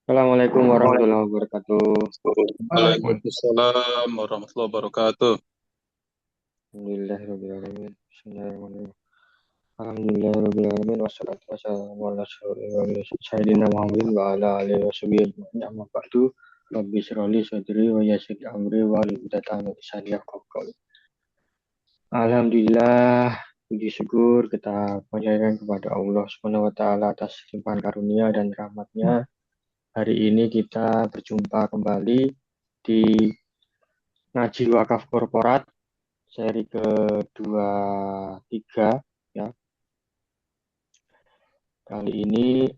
Assalamualaikum warahmatullahi wabarakatuh. Waalaikumsalam warahmatullahi wabarakatuh. Alhamdulillahirrahmanirrahim. Bismillahirrahmanirrahim. Alhamdulillahirrahmanirrahim. Wassalatu wassalamu ala sayyidina Muhammadin wa ala alihi wa sahbihi ajma'in. Amma ba'du. Rabbi shrah li sadri wa yassir li amri wa hlul 'uqdatam min lisani yafqahu qawli. Alhamdulillah, puji syukur kita panjatkan kepada Allah Subhanahu wa taala atas limpahan karunia dan rahmatnya. Hari ini kita berjumpa kembali di Ngaji Wakaf Korporat seri kedua tiga ya. Kali ini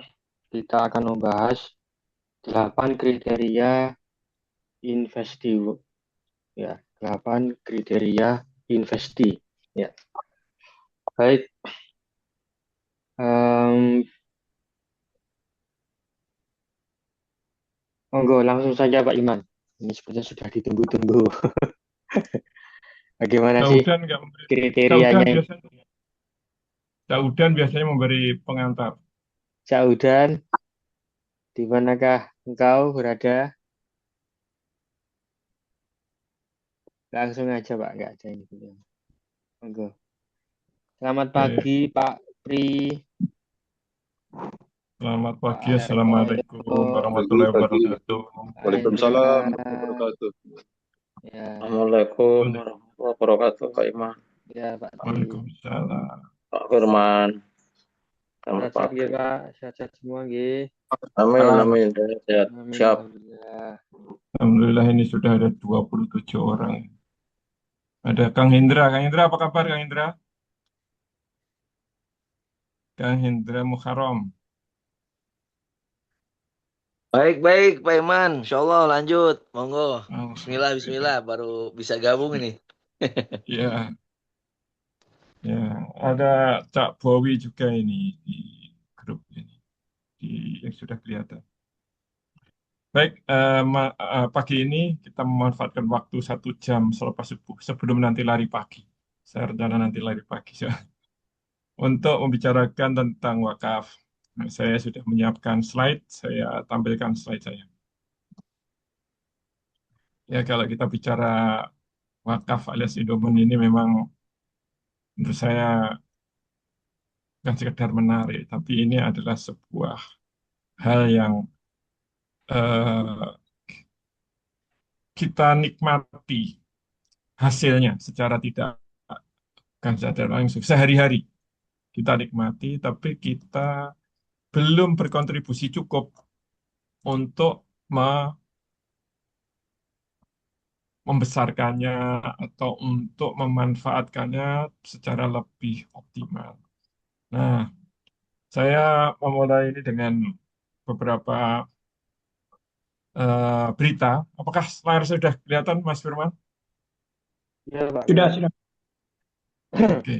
kita akan membahas 8 kriteria investi ya, 8 kriteria investi ya. Baik, monggo langsung saja Pak Iman. Ini sepertinya sudah ditunggu-tunggu. Bagaimana sih Daudan nggak memberi. Daudan kriterianya? biasanya. Daudan biasanya memberi pengantar. Saudan, di manakah engkau berada? Langsung aja Pak, nggak ada ini. Monggo. Selamat Oke. pagi Pak Pri. Selamat pagi. Assalamualaikum Assalamualaikum. warahmatullahi wabarakatuh. Waalaikumsalam warahmatullahi Waalaikumsalam. wabarakatuh. Ya, Assalamualaikum warahmatullahi wabarakatuh, Kak Iman, ya Pak Tri. Waalaikumsalam. Pak Firman. Selamat Sehat-sehat pagi. ya Pak, sehat-sehat semua nggih. Amin, amin. Sehat. Amin, Siap. alhamdulillah. Alhamdulillah ini sudah ada 27 orang. Ada Kang Hendra. Kang Hendra apa kabar Kang Hendra? Kang Hendra Muharram. Baik-baik, Pak Iman. Insya Allah lanjut. Monggo. Bismillah, Bismillah. Alhamdulillah. Baru bisa gabung ini. Ya, ya. Ada Cak Bowi juga ini di grup ini, di yang sudah kelihatan. Baik, pagi ini kita memanfaatkan waktu 1 jam selepas subuh sebelum nanti lari pagi. Saya rencana nanti lari pagi ya, untuk membicarakan tentang wakaf. Nah, saya sudah menyiapkan slide, saya tampilkan slide saya. Ya, kalau kita bicara wakaf alias endowment ini memang menurut saya bukan sekedar menarik, tapi ini adalah sebuah hal yang eh, kita nikmati hasilnya secara tidak kan secara langsung sehari-hari kita nikmati, tapi kita belum berkontribusi cukup untuk membesarkannya atau untuk memanfaatkannya secara lebih optimal. Nah, saya memulai ini dengan beberapa berita. Apakah layar sudah kelihatan, Mas Firman? Ya Pak, Sudah, kelihatan. sudah.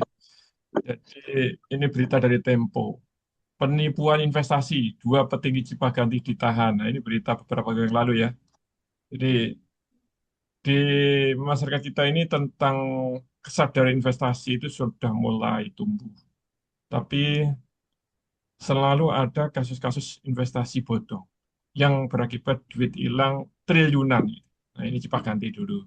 Oke, jadi ini berita dari Tempo. Penipuan investasi, dua petinggi Cipaganti ditahan. Nah, ini berita beberapa hari yang lalu ya. Jadi di masyarakat kita ini tentang kesadaran investasi itu sudah mulai tumbuh. Tapi selalu ada kasus-kasus investasi bodong yang berakibat duit hilang triliunan. Nah, ini Cipaganti dulu.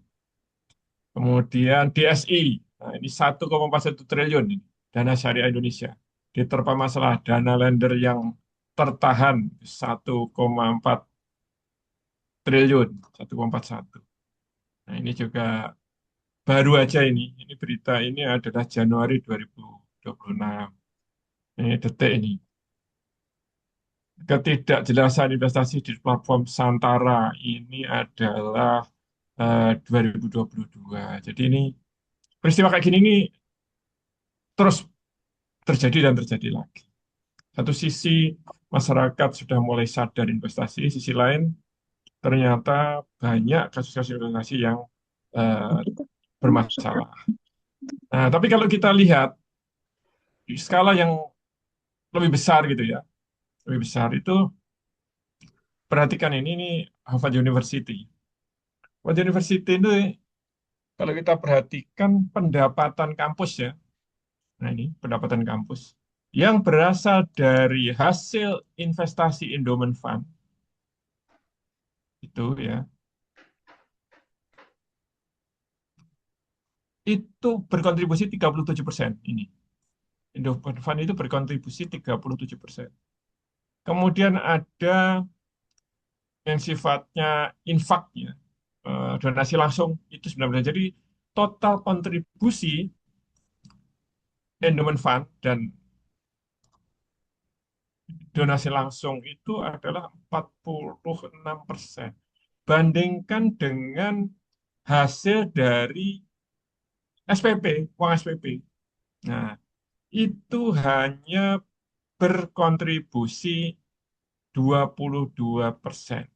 Kemudian DSI, nah ini 1,41 triliun ini, dana syariah Indonesia. Diterpa masalah dana lender yang tertahan 1,4 triliun, 1,41. Nah, ini juga baru aja ini berita ini adalah Januari 2026. Ini detik ini. Ketidakjelasan investasi di platform Santara ini adalah 2022. Jadi ini peristiwa kayak gini ini terus terjadi dan terjadi lagi. Satu sisi masyarakat sudah mulai sadar investasi, sisi lain ternyata banyak kasus-kasus investasi yang eh, bermasalah. Nah, tapi kalau kita lihat di skala yang lebih besar gitu ya, lebih besar itu perhatikan ini Harvard University. Harvard University itu kalau kita perhatikan pendapatan kampus ya, nah ini pendapatan kampus yang berasal dari hasil investasi endowment fund Itu ya. Itu berkontribusi 37% ini. Endowment fund itu berkontribusi 37%. Kemudian ada yang sifatnya infak ya, donasi langsung itu 19%. Jadi total kontribusi endowment fund dan donasi langsung itu adalah 46%. Bandingkan dengan hasil dari SPP, uang SPP. Nah, itu hanya berkontribusi 22%.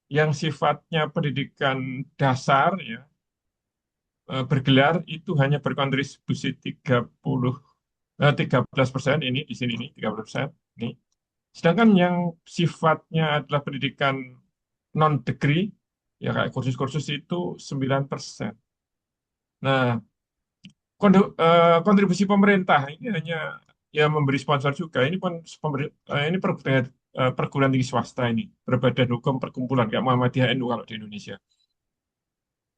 Yang sifatnya pendidikan dasar ya, bergelar itu hanya berkontribusi 13% ini di sini nih 13% ini. Sedangkan yang sifatnya adalah pendidikan non degree ya kayak kursus-kursus itu 9%. Nah, kontribusi pemerintah ini hanya ya memberi sponsor juga. Ini pun ini perguruan tinggi swasta ini berbadan hukum perkumpulan kayak Muhammadiyah NU kalau di Indonesia.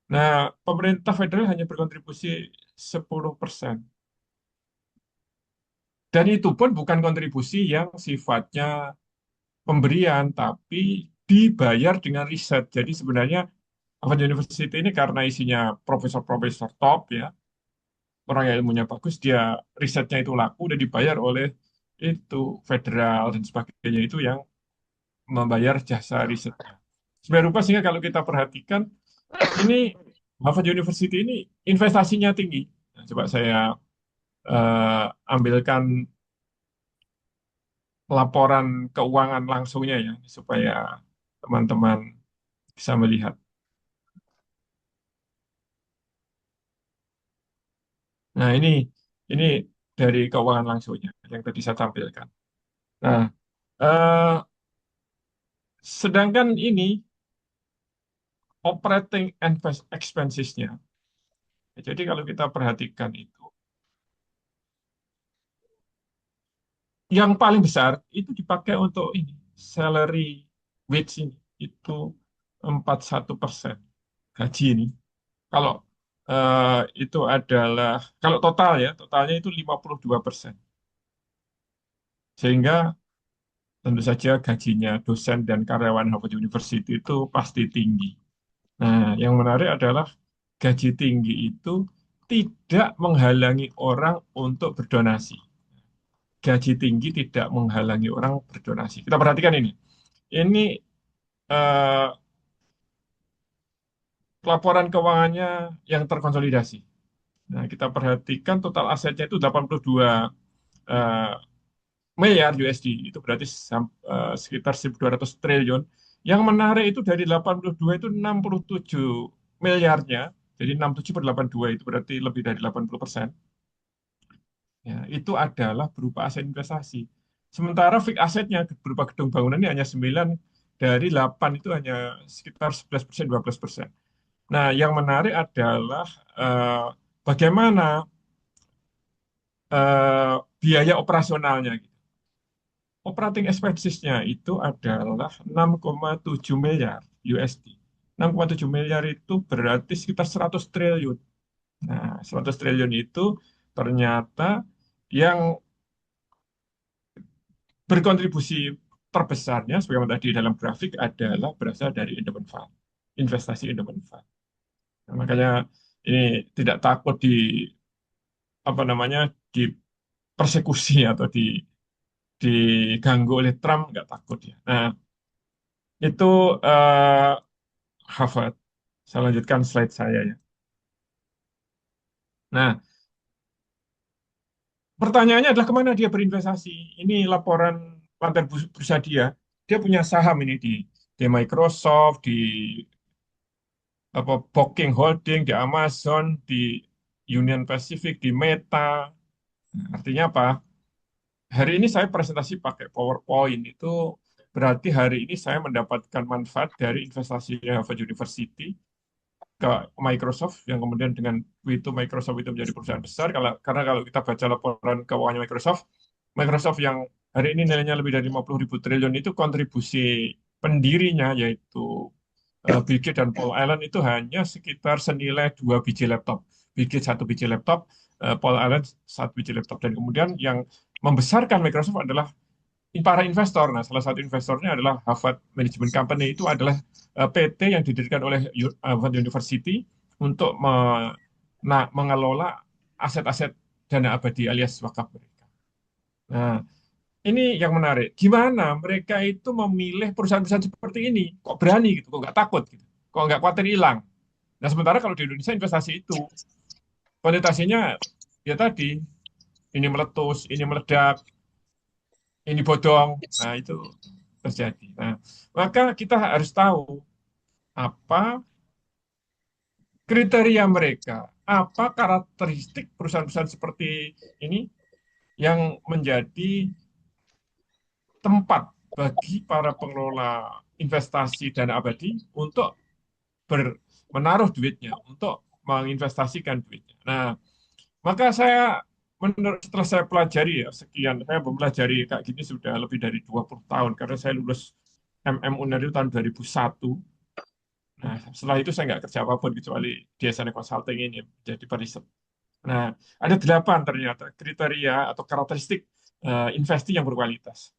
Nah, pemerintah federal hanya berkontribusi 10%. Dan itu pun bukan kontribusi yang sifatnya pemberian, tapi dibayar dengan riset. Jadi sebenarnya Harvard University ini karena isinya profesor-profesor top ya, orang yang ilmunya bagus, dia risetnya itu laku, udah dibayar oleh itu federal dan sebagainya itu yang membayar jasa risetnya. Sebenarnya rupa sehingga kalau kita perhatikan, ini Harvard University ini investasinya tinggi. Nah, coba saya ambilkan laporan keuangan langsungnya ya, supaya teman-teman bisa melihat. Nah, ini dari keuangan langsungnya yang tadi saya tampilkan. Nah, eh, sedangkan ini operating expenses-nya. Jadi kalau kita perhatikan itu, yang paling besar itu dipakai untuk ini, salary wage ini, itu 41% gaji ini. Kalau itu adalah, kalau total ya, totalnya itu 52%. Sehingga tentu saja gajinya dosen dan karyawan Harvard University itu pasti tinggi. Nah, yang menarik adalah gaji tinggi itu tidak menghalangi orang untuk berdonasi. Gaji tinggi tidak menghalangi orang berdonasi. Kita perhatikan ini. Ini eh, laporan keuangannya yang terkonsolidasi. Nah, kita perhatikan total asetnya itu 82 eh, miliar USD. Itu berarti sekitar 1.200 triliun. Yang menarik itu dari 82 itu 67 miliarnya. Jadi 67 per 82 itu berarti lebih dari 80%. Ya, itu adalah berupa aset investasi. Sementara fixed asetnya berupa gedung bangunan ini hanya 9 dari 8 itu hanya sekitar 11%, 12%. Nah, yang menarik adalah eh, bagaimana biaya operasionalnya. Operating expenses-nya itu adalah 6,7 miliar USD. 6,7 miliar itu berarti sekitar 100 triliun. Nah, 100 triliun itu ternyata yang berkontribusi terbesarnya, sebagaimana tadi dalam grafik, adalah berasal dari endowment fund, investasi endowment fund. Nah, makanya ini tidak takut apa namanya, dipersekusi atau diganggu oleh Trump, nggak takut ya. Nah, itu Harvard. Saya lanjutkan slide saya ya. Nah, pertanyaannya adalah kemana dia berinvestasi? Ini laporan lantai bursa dia. Dia punya saham ini di Microsoft, di apa Booking Holding, di Amazon, di Union Pacific, di Meta. Nah, artinya apa? Hari ini saya presentasi pakai PowerPoint itu berarti hari ini saya mendapatkan manfaat dari investasi Harvard University ke Microsoft yang kemudian dengan itu Microsoft itu menjadi perusahaan besar karena kalau kita baca laporan keuangannya Microsoft yang hari ini nilainya lebih dari 50.000 triliun itu kontribusi pendirinya yaitu Bill Gates dan Paul Allen itu hanya sekitar senilai 2 biji laptop. Bill Gates 1 biji laptop, Paul Allen 1 biji laptop. Dan kemudian yang membesarkan Microsoft adalah para investor. Nah, salah satu investornya adalah Harvard Management Company. Itu adalah PT yang didirikan oleh Harvard University untuk mengelola aset-aset dana abadi alias wakaf mereka. Nah, ini yang menarik. Gimana mereka itu memilih perusahaan-perusahaan seperti ini? Kok berani gitu? Kok nggak takut gitu? Kok nggak khawatir hilang? Nah, sementara kalau di Indonesia investasi itu konotasinya ya tadi, ini meletus, ini meledak, ini bodong. Nah, itu terjadi. Nah, maka kita harus tahu apa kriteria mereka, apa karakteristik perusahaan-perusahaan seperti ini yang menjadi tempat bagi para pengelola investasi dana abadi untuk menaruh duitnya, untuk menginvestasikan duitnya. Nah, maka setelah saya pelajari ya sekian, saya mempelajari kayak gini sudah lebih dari 20 tahun karena saya lulus UNER itu tahun 2001. Nah, setelah itu saya nggak kerja apapun kecuali di SN Consulting ini jadi periset. Nah, ada 8 ternyata kriteria atau karakteristik investasi yang berkualitas.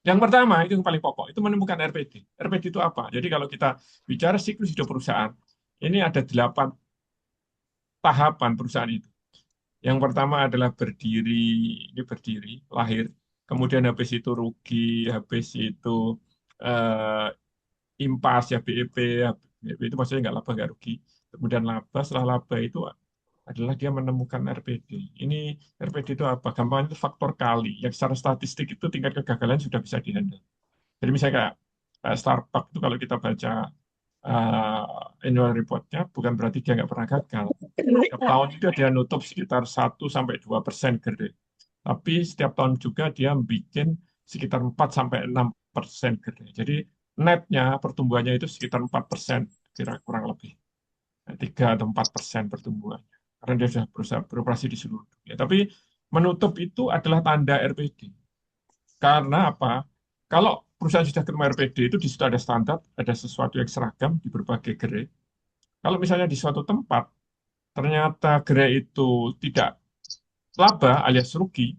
Yang pertama, itu yang paling pokok, itu menemukan RPD. RPD itu apa? Jadi kalau kita bicara siklus hidup perusahaan, ini ada 8 tahapan perusahaan itu. Yang pertama adalah berdiri, lahir. Kemudian habis itu rugi, habis itu eh, impas, ya BEP, itu maksudnya nggak laba, nggak rugi. Kemudian laba, setelah laba itu adalah dia menemukan RPD. Ini RPD itu apa? Gampang itu faktor kali. Yang secara statistik itu tingkat kegagalan sudah bisa dihandle. Jadi misalnya kayak Starbucks itu kalau kita baca annual report-nya, bukan berarti dia nggak pernah gagal. Setiap tahun itu dia nutup sekitar 1-2% gede. Tapi setiap tahun juga dia bikin sekitar 4-6% gede. Jadi netnya pertumbuhannya itu sekitar 4%, kira kurang lebih. 3-4% pertumbuhannya. Karena dia sudah berusaha beroperasi di seluruh dunia. Tapi menutup itu adalah tanda RPD. Karena apa? Kalau perusahaan sudah ketemu RPD itu di situ ada standar, ada sesuatu yang seragam di berbagai grade. Kalau misalnya di suatu tempat ternyata grade itu tidak laba alias rugi,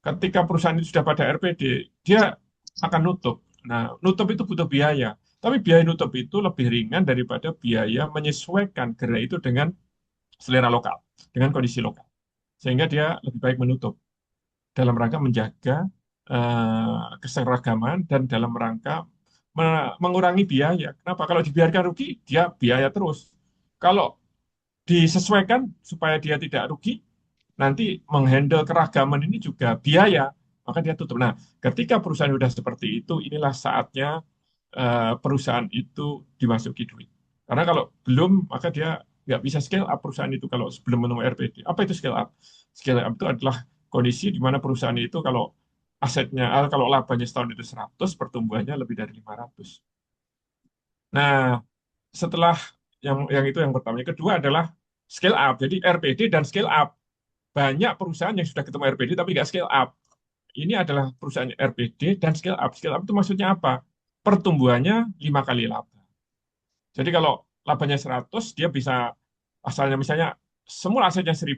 ketika perusahaan itu sudah pada RPD, dia akan nutup. Nah, nutup itu butuh biaya. Tapi biaya nutup itu lebih ringan daripada biaya menyesuaikan grade itu dengan selera lokal, dengan kondisi lokal. Sehingga dia lebih baik menutup dalam rangka menjaga keseragaman dan dalam rangka mengurangi biaya. Kenapa? Kalau dibiarkan rugi, dia biaya terus. Kalau disesuaikan supaya dia tidak rugi, nanti menghandle keragaman ini juga biaya, maka dia tutup. Nah, ketika perusahaan sudah seperti itu, inilah saatnya perusahaan itu dimasuki duit. Karena kalau belum, maka dia nggak bisa scale up perusahaan itu kalau sebelum menemui RPD. Apa itu scale up? Scale up itu adalah kondisi di mana perusahaan itu kalau kalau labanya setahun itu 100, pertumbuhannya lebih dari 500. Nah, setelah yang itu yang pertama. Yang kedua adalah scale up. Jadi RPD dan scale up. Banyak perusahaan yang sudah ketemu RPD tapi nggak scale up. Ini adalah perusahaan RPD dan scale up. Scale up itu maksudnya apa? Pertumbuhannya 5 kali laba. Jadi kalau labanya 100, dia bisa asalnya misalnya semula asetnya 1000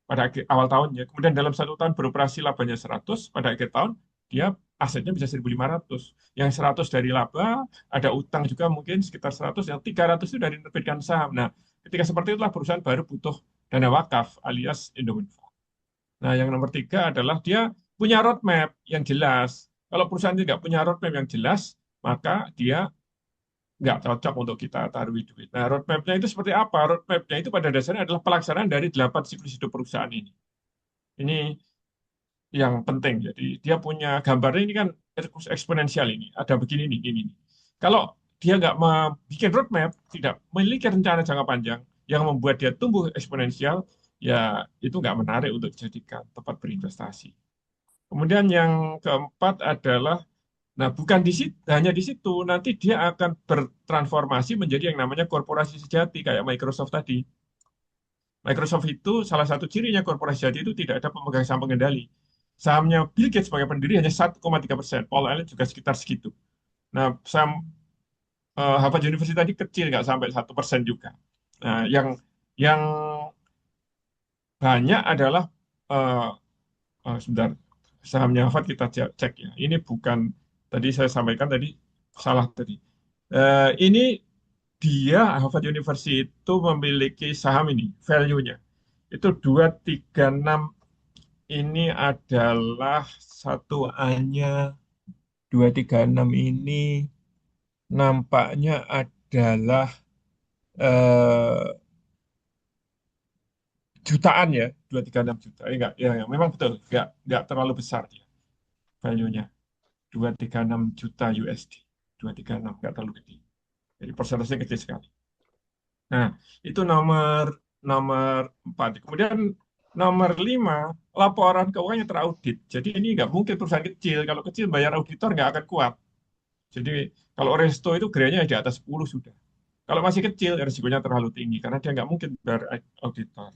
pada awal tahunnya. Kemudian dalam 1 tahun beroperasi labanya 100, pada akhir tahun dia asetnya bisa 1.500. Yang 100 dari laba, ada utang juga mungkin sekitar 100, yang 300 itu dari menerbitkan saham. Nah, ketika seperti itulah perusahaan baru butuh dana wakaf alias endowment fund. Nah, yang nomor 3 adalah dia punya roadmap yang jelas. Kalau perusahaan tidak punya roadmap yang jelas, maka dia nggak cocok untuk kita taruh duit. Nah, roadmap-nya itu seperti apa? Roadmap-nya itu pada dasarnya adalah pelaksanaan dari 8 siklus hidup perusahaan ini. Ini yang penting. Jadi dia punya gambarnya ini kan eksponensial ini. Ada begini nih, ini. Kalau dia nggak bikin roadmap, tidak memiliki rencana jangka panjang yang membuat dia tumbuh eksponensial, ya itu nggak menarik untuk dijadikan tempat berinvestasi. Kemudian yang keempat adalah, nah bukan hanya di situ, nanti dia akan bertransformasi menjadi yang namanya korporasi sejati kayak Microsoft tadi. Microsoft itu salah satu cirinya korporasi sejati itu tidak ada pemegang saham pengendali. Sahamnya Bill Gates sebagai pendiri hanya 1,3%. Paul Allen juga sekitar segitu. Nah, saham Harvard University tadi kecil, nggak sampai 1% juga. Nah, yang banyak adalah eh, sebentar, sahamnya Harvard kita cek ya. Ini bukan, tadi saya sampaikan tadi salah tadi. Ini dia Harvard University itu memiliki saham ini, value-nya. Itu 236 ini adalah satu A-nya. 236 ini nampaknya adalah eh, jutaan ya, 236 juta. Enggak, ya, memang betul, enggak terlalu besar dia value-nya. 236 juta USD. 236 enggak terlalu gede. Jadi persentasenya kecil sekali. Nah, itu nomor nomor 4. Kemudian nomor 5, laporan keuangannya teraudit. Jadi ini nggak mungkin perusahaan kecil. Kalau kecil bayar auditor nggak akan kuat. Jadi kalau resto itu grade-nya di atas 10 sudah. Kalau masih kecil, risikonya terlalu tinggi karena dia nggak mungkin bayar auditor.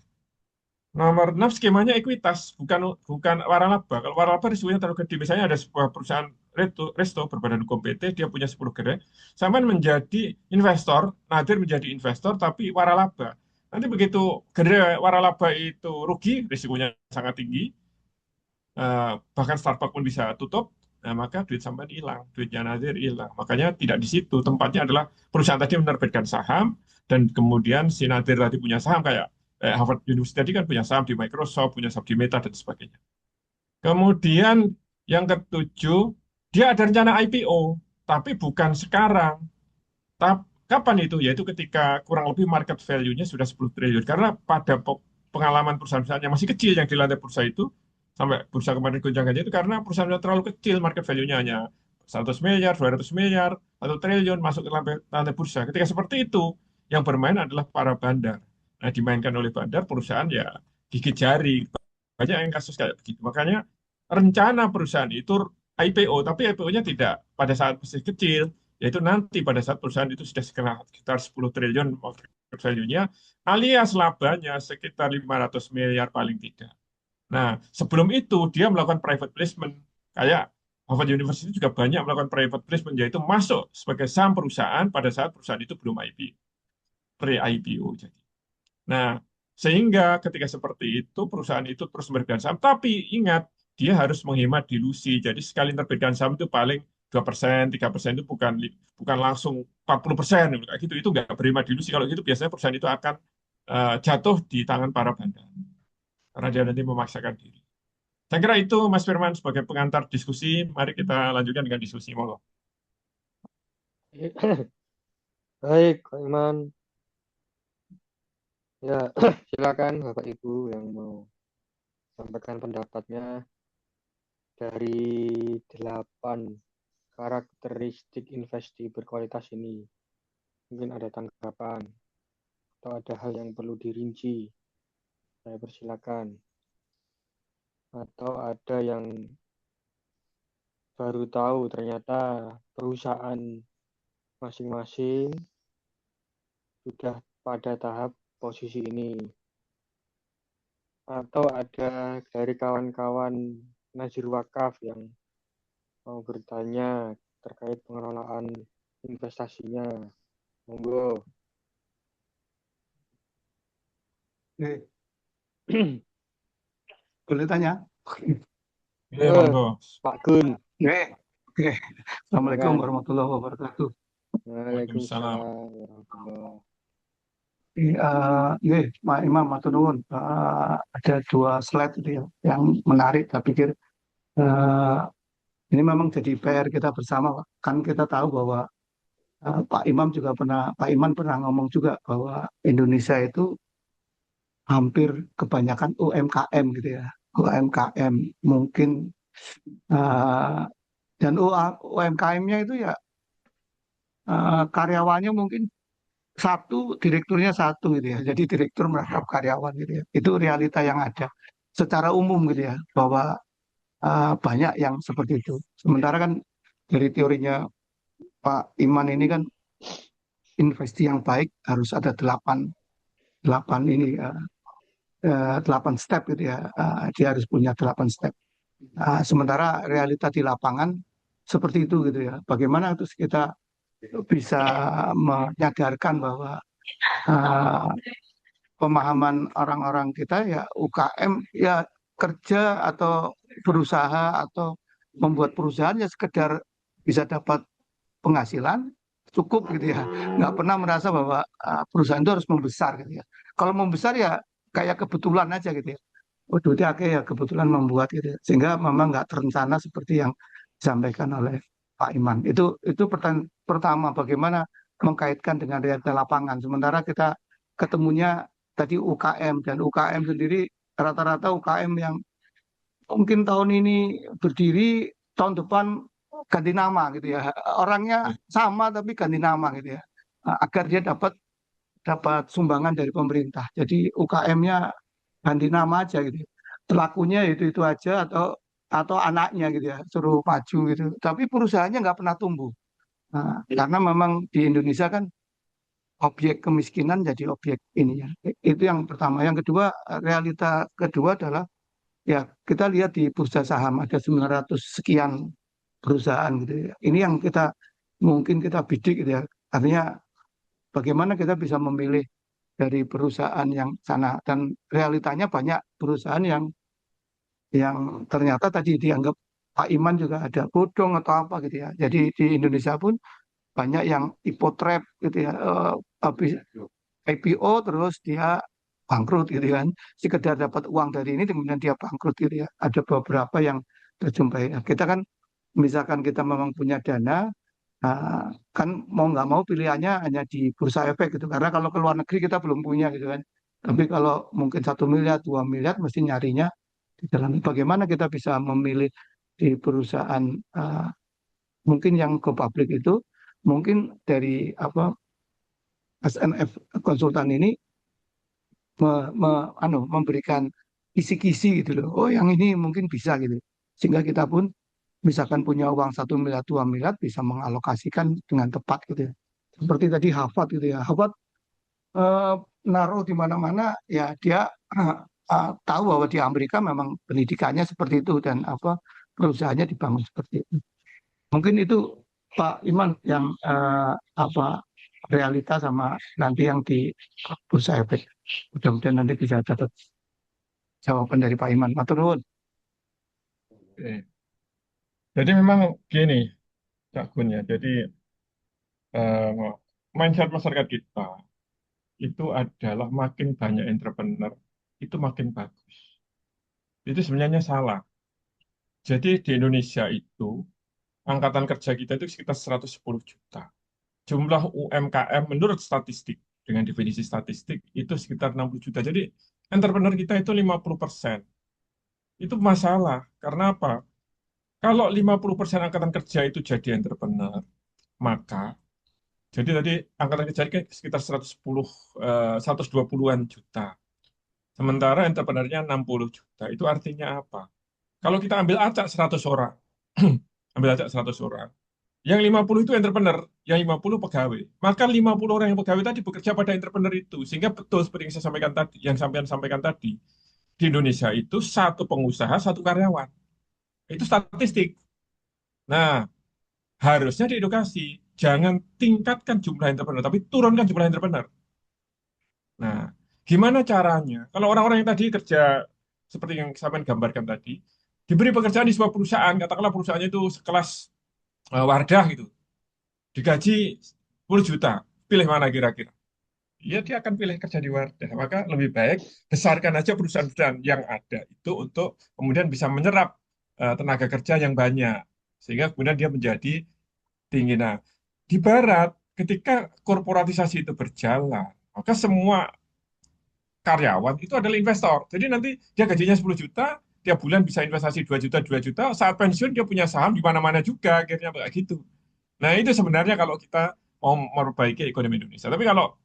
Nomor 6 skemanya ekuitas, bukan bukan waralaba. Kalau waralaba risikonya terlalu gede. Misalnya ada sebuah perusahaan resto berbadan hukum PT, dia punya 10 gerai, sampai menjadi investor, Nadir menjadi investor, tapi waralaba. Nanti begitu gerai waralaba itu rugi, risikonya sangat tinggi, bahkan Starbucks pun bisa tutup, nah maka duit sampean hilang, duitnya Nadir hilang. Makanya tidak di situ, tempatnya adalah perusahaan tadi menerbitkan saham, dan kemudian si Nadir tadi punya saham kayak Harvard University tadi kan punya saham di Microsoft, punya saham di Meta, dan sebagainya. Kemudian yang ketujuh, dia ada rencana IPO, tapi bukan sekarang. Kapan itu? Yaitu ketika kurang lebih market value-nya sudah 10 triliun. Karena pada pengalaman perusahaan-perusahaan yang masih kecil yang di lantai bursa itu, sampai bursa kemarin gonjang-ganjing itu karena perusahaan sudah terlalu kecil, market value-nya hanya 100 miliar, 200 miliar, 1 triliun masuk ke lantai bursa. Ketika seperti itu, yang bermain adalah para bandar. Nah, dimainkan oleh bandar, perusahaan ya gigit jari. Banyak yang kasus kayak begitu. Makanya rencana perusahaan itu IPO, tapi IPO-nya tidak pada saat masih kecil, yaitu nanti pada saat perusahaan itu sudah sekitar 10 triliun market value-nya, alias labanya sekitar 500 miliar paling tidak. Nah, sebelum itu dia melakukan private placement. Kayak Harvard University juga banyak melakukan private placement, yaitu masuk sebagai saham perusahaan pada saat perusahaan itu belum IPO, pre-IPO. Jadi. Nah, sehingga ketika seperti itu, perusahaan itu terus menerbitkan saham. Tapi ingat, dia harus menghemat dilusi. Jadi sekali menerbitkan saham itu paling 2%, 3% itu bukan langsung 40%. Kayak gitu, itu nggak berhemat dilusi. Kalau gitu biasanya perusahaan itu akan jatuh di tangan para bandar. Karena dia nanti memaksakan diri. Saya kira itu Mas Firman sebagai pengantar diskusi. Mari kita lanjutkan dengan diskusi. Monggo. Baik, Kak Iman. Ya, silakan Bapak Ibu yang mau sampaikan pendapatnya dari 8 karakteristik investasi berkualitas ini. Mungkin ada tanggapan atau ada hal yang perlu dirinci. Saya persilakan. Atau ada yang baru tahu ternyata perusahaan masing-masing sudah pada tahap posisi ini. Atau ada dari kawan-kawan Najir Wakaf yang mau bertanya terkait pengelolaan investasinya. Monggo. Boleh tanya? Ya, monggo. Pak Gun. Oke. Assalamualaikum warahmatullahi wabarakatuh. Waalaikumsalam warahmatullahi. Pak Imam matur nuwun. Ada 2 slide itu yang menarik. Saya pikir ini memang jadi PR kita bersama, Pak. Kan kita tahu bahwa Pak Iman pernah ngomong juga bahwa Indonesia itu hampir kebanyakan UMKM gitu ya. UMKM mungkin dan UMKM-nya itu ya karyawannya mungkin direkturnya satu gitu ya. Jadi direktur merangkap karyawan gitu ya. Itu realita yang ada secara umum gitu ya, bahwa banyak yang seperti itu. Sementara kan dari teorinya Pak Iman ini kan investasi yang baik harus ada 8 ini 8 step gitu ya. Dia harus punya 8 step. Sementara realita di lapangan seperti itu gitu ya. Bagaimana terus kita bisa menyadarkan bahwa uh, pemahaman orang-orang kita ya UKM ya kerja atau berusaha atau membuat perusahaan ya sekedar bisa dapat penghasilan cukup gitu ya. Nggak pernah merasa bahwa perusahaan itu harus membesar gitu ya. Kalau membesar ya kayak kebetulan aja gitu ya. Oh duitnya oke ya kebetulan membuat gitu ya. Sehingga memang nggak terencana seperti yang disampaikan oleh Pak Iman. Itu pertama bagaimana mengkaitkan dengan realita lapangan. Sementara kita ketemunya tadi UKM dan UKM sendiri rata-rata UKM yang mungkin tahun ini berdiri, tahun depan ganti nama gitu ya. Orangnya sama tapi ganti nama gitu ya. Agar dia dapat dapat sumbangan dari pemerintah. Jadi UKM-nya ganti nama aja gitu. Pelakunya itu aja atau anaknya gitu ya, suruh maju gitu. Tapi perusahaannya nggak pernah tumbuh. Nah, karena memang di Indonesia kan objek kemiskinan jadi objek ini ya. Itu yang pertama. Yang kedua, realita kedua adalah ya kita lihat di bursa saham ada 900 sekian perusahaan gitu ya. Ini yang kita mungkin kita bidik gitu ya. Artinya bagaimana kita bisa memilih dari perusahaan yang sana dan realitanya banyak perusahaan yang ternyata tadi dianggap Pak Iman juga ada bodong atau apa gitu ya. Jadi di Indonesia pun banyak yang ipotrep gitu ya. Habis IPO terus dia bangkrut gitu kan. Sekedar dapat uang dari ini kemudian dia bangkrut gitu ya. Ada beberapa yang terjumpai. Nah, kita kan misalkan kita memang punya dana, kan mau nggak mau pilihannya hanya di bursa efek gitu. Karena kalau ke luar negeri kita belum punya gitu kan. Tapi kalau mungkin 1 miliar, 2 miliar mesti nyarinya di dalam. Bagaimana kita bisa memilih di perusahaan mungkin yang go public itu mungkin dari apa SNF konsultan ini memberikan kisi-kisi gitu loh. Oh yang ini mungkin bisa gitu. Sehingga kita pun misalkan punya uang 1 miliar, 2 miliar bisa mengalokasikan dengan tepat gitu ya. Seperti tadi Harvard gitu ya. Harvard eh, naruh di mana-mana ya dia tahu bahwa di Amerika memang pendidikannya seperti itu dan apa perusahaannya dibangun seperti itu. Mungkin itu Pak Iman yang apa realita sama nanti yang di bursa efek. Mudah-mudahan nanti bisa dapat jawaban dari Pak Iman. Matur nuwun. Oke. Jadi memang gini, Cak Gun ya. Jadi eh, mindset masyarakat kita itu adalah makin banyak entrepreneur, itu makin bagus. Itu sebenarnya salah. Jadi di Indonesia itu, angkatan kerja kita itu sekitar 110 juta. Jumlah UMKM menurut statistik, dengan definisi statistik, itu sekitar 60 juta. Jadi entrepreneur kita itu 50%. Itu masalah. Karena apa? Kalau 50% angkatan kerja itu jadi entrepreneur, maka jadi tadi angkatan kerja ini sekitar 110, 120-an juta. Sementara entrepreneurnya 60 juta. Itu artinya apa? Kalau kita ambil acak 100 orang, ambil acak 100 orang, yang 50 itu entrepreneur, yang 50 pegawai. Maka 50 orang yang pegawai tadi bekerja pada entrepreneur itu. Sehingga betul seperti yang saya sampaikan tadi, yang sampean sampaikan tadi, di Indonesia itu satu pengusaha, satu karyawan. Itu statistik. Nah, harusnya diedukasi. Jangan tingkatkan jumlah entrepreneur, tapi turunkan jumlah entrepreneur. Nah, gimana caranya? Kalau orang-orang yang tadi kerja seperti yang sampean gambarkan tadi, diberi pekerjaan di sebuah perusahaan, katakanlah perusahaannya itu sekelas Wardah gitu, digaji 10 juta, pilih mana kira-kira? Ya dia akan pilih kerja di Wardah. Maka lebih baik besarkan aja perusahaan-perusahaan yang ada itu untuk kemudian bisa menyerap tenaga kerja yang banyak. Sehingga kemudian dia menjadi tinggi. Nah, di Barat, ketika korporatisasi itu berjalan, maka semua karyawan itu adalah investor. Jadi nanti dia gajinya 10 juta, tiap bulan bisa investasi 2 juta, 2 juta, saat pensiun dia punya saham di mana-mana juga, akhirnya kayak gitu. Nah, itu sebenarnya kalau kita mau memperbaiki ekonomi Indonesia. Tapi kalau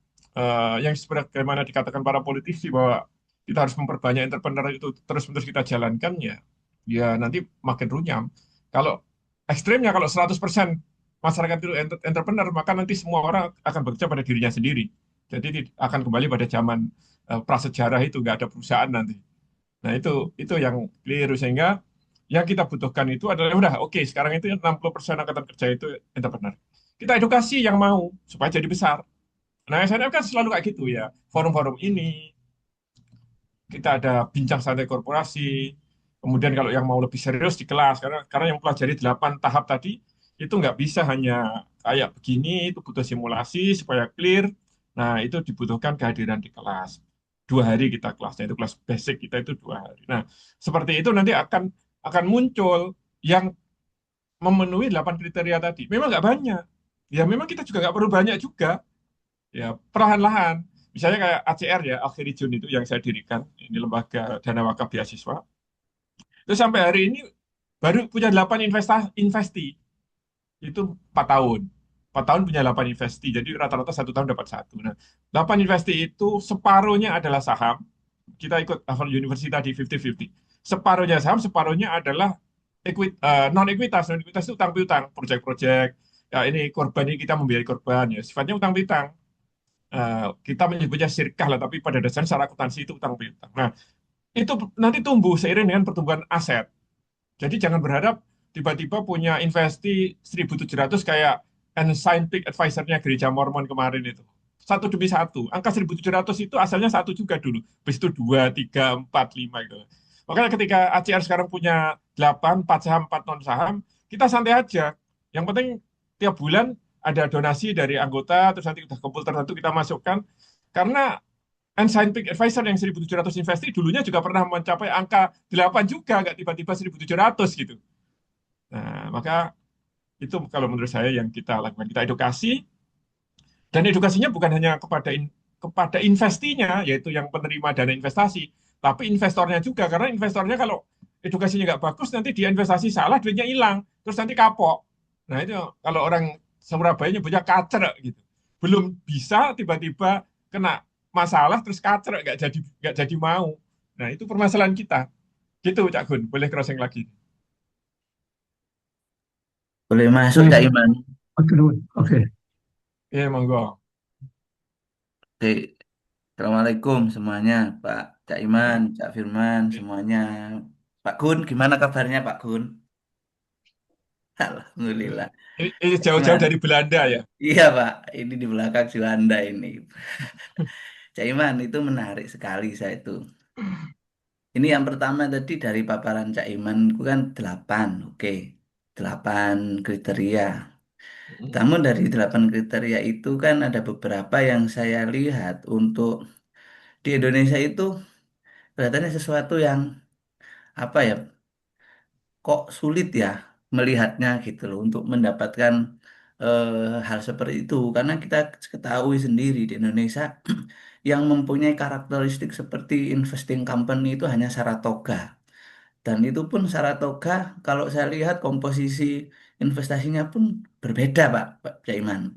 yang sebagaimana dikatakan para politisi bahwa kita harus memperbanyak entrepreneur itu terus-menerus kita jalankan, ya nanti makin runyam. Kalau ekstrimnya, kalau 100% masyarakat itu entrepreneur, maka nanti semua orang akan bekerja pada dirinya sendiri. Jadi akan kembali pada zaman prasejarah itu, nggak ada perusahaan nanti. Nah, itu yang keliru. Sehingga Yang kita butuhkan itu adalah udah oke, sekarang itu 60% angkatan kerja itu entrepreneur. Kita edukasi yang mau supaya jadi besar. Nah, SNM kan selalu kayak gitu ya. Forum-forum ini, kita ada bincang santai korporasi. Kemudian kalau yang mau lebih serius di kelas, karena yang pelajari 8 tahap tadi, itu nggak bisa hanya kayak begini, itu butuh simulasi supaya clear. Nah, itu dibutuhkan kehadiran di kelas. 2 hari kita kelasnya, itu kelas basic kita itu 2 hari. Nah, seperti itu nanti akan muncul yang memenuhi 8 kriteria tadi. Memang nggak banyak. Ya, memang kita juga nggak perlu banyak juga. Ya, perlahan-lahan. Misalnya kayak ACR ya, Akhiri Jun itu yang saya dirikan, ini lembaga dana wakaf beasiswa. Terus sampai hari ini baru punya 8 investi. Itu 4 tahun. 4 tahun punya 8 investi, jadi rata-rata 1 tahun dapat satu. Nah, 8 investi itu separuhnya adalah saham. Kita ikut Harvard University tadi 50-50. Separuhnya saham, separuhnya adalah non-ekuitas. Non-ekuitas itu utang piutang, proyek-proyek. Ya, ini korban ini kita membiayai korban ya, sifatnya utang piutang. Kita menyebutnya sirkah lah, tapi pada dasarnya secara akuntansi itu utang piutang. Nah, itu nanti tumbuh seiring dengan pertumbuhan aset. Jadi jangan berharap tiba-tiba punya investi 1.700 kayak Scientific Advisor-nya Gereja Mormon kemarin itu. Satu demi satu. Angka 1.700 itu asalnya satu juga dulu. Habis itu 2, 3, 4, 5 gitu. Makanya ketika ACR sekarang punya 8, 4 saham, 4 non saham, kita santai aja. Yang penting tiap bulan ada donasi dari anggota, terus nanti udah kumpul tertentu kita masukkan. Karena Scientific Advisor yang 1.700 investi dulunya juga pernah mencapai angka 8 juga, nggak tiba-tiba 1.700 gitu. Nah, maka itu kalau menurut saya yang kita lakukan. Kita edukasi, dan edukasinya bukan hanya kepada investinya, yaitu yang penerima dana investasi, tapi investornya juga. Karena investornya kalau edukasinya nggak bagus, nanti dia investasi salah, duitnya hilang, terus nanti kapok. Nah itu kalau orang Surabaya nyebutnya kacer gitu. Belum bisa tiba-tiba kena masalah terus kacer nggak jadi mau. Nah itu permasalahan kita. Gitu Cak Gun, boleh crossing lagi. Boleh masuk Cak Oke, Iman. oke, oke. Iya, monggo. Oke. Assalamualaikum semuanya, Pak Cak Iman, Cak Firman, semuanya. Pak Gun, gimana kabarnya Pak Gun? Alhamdulillah. Ini jauh-jauh Iman, dari Belanda ya. iya Pak, ini di belakang Juanda ini. Cak Iman, itu menarik sekali saya itu. Ini yang pertama tadi dari paparan Cak Iman itu kan 8, oke. 8 kriteria. Namun dari 8 kriteria itu kan ada beberapa yang saya lihat untuk di Indonesia itu kelihatannya sesuatu yang apa ya, kok sulit ya melihatnya gitu loh untuk mendapatkan hal seperti itu karena kita ketahui sendiri di Indonesia yang mempunyai karakteristik seperti investing company itu hanya Saratoga, dan itu pun Saratoga kalau saya lihat komposisi investasinya pun berbeda Pak Jaiman,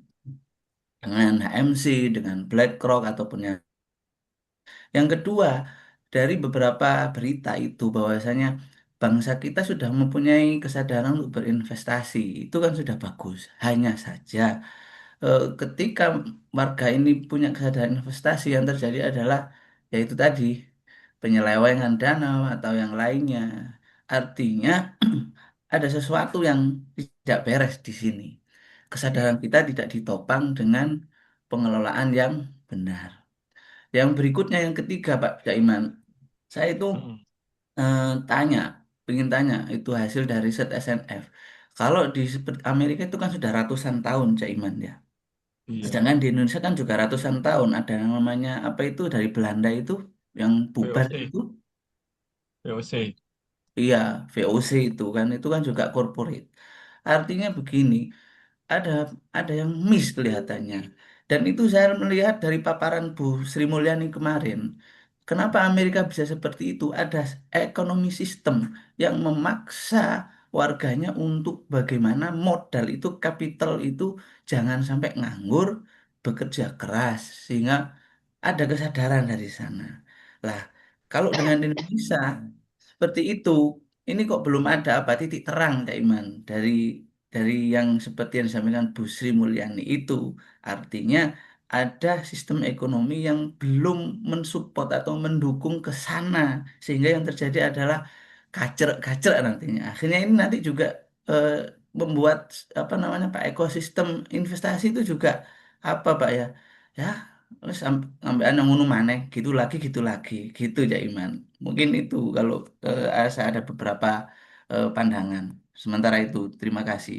dengan HMC, dengan BlackRock ataupun yang kedua, dari beberapa berita itu bahwasanya bangsa kita sudah mempunyai kesadaran untuk berinvestasi. Itu kan sudah bagus. Hanya saja ketika warga ini punya kesadaran investasi, yang terjadi adalah yaitu tadi penyelewengan dana atau yang lainnya. Artinya ada sesuatu yang tidak beres di sini. Kesadaran kita tidak ditopang dengan pengelolaan yang benar. Yang berikutnya yang ketiga Pak Jaiman, saya itu tanya, ingin tanya itu hasil dari riset SNF. Kalau di seperti Amerika itu kan sudah ratusan tahun Jaiman ya. Iya, Sedangkan di Indonesia kan juga ratusan tahun. Ada yang namanya apa itu dari Belanda itu yang bubar VOC, itu, VOC. iya VOC itu kan juga corporate. Artinya begini, ada ada yang miss kelihatannya. Dan itu saya melihat dari paparan Bu Sri Mulyani kemarin. Kenapa Amerika bisa seperti itu? Ada ekonomi sistem yang memaksa warganya untuk bagaimana modal itu, kapital itu jangan sampai nganggur, bekerja keras sehingga ada kesadaran dari sana. Lah, kalau dengan Indonesia seperti itu, ini kok belum ada apa titik terang, Cak Iman, dari yang seperti yang disampaikan Bu Sri Mulyani itu. Artinya ada sistem ekonomi yang belum mensupport atau mendukung ke sana, sehingga yang terjadi adalah kacrek-kacrek nantinya. Akhirnya ini nanti juga eh, membuat apa namanya Pak ekosistem investasi itu juga apa Pak ya? Ya, wis sampai ana ngono maneh, gitu lagi, gitu ya Iman. Mungkin itu kalau saya ada beberapa pandangan. Sementara itu, terima kasih.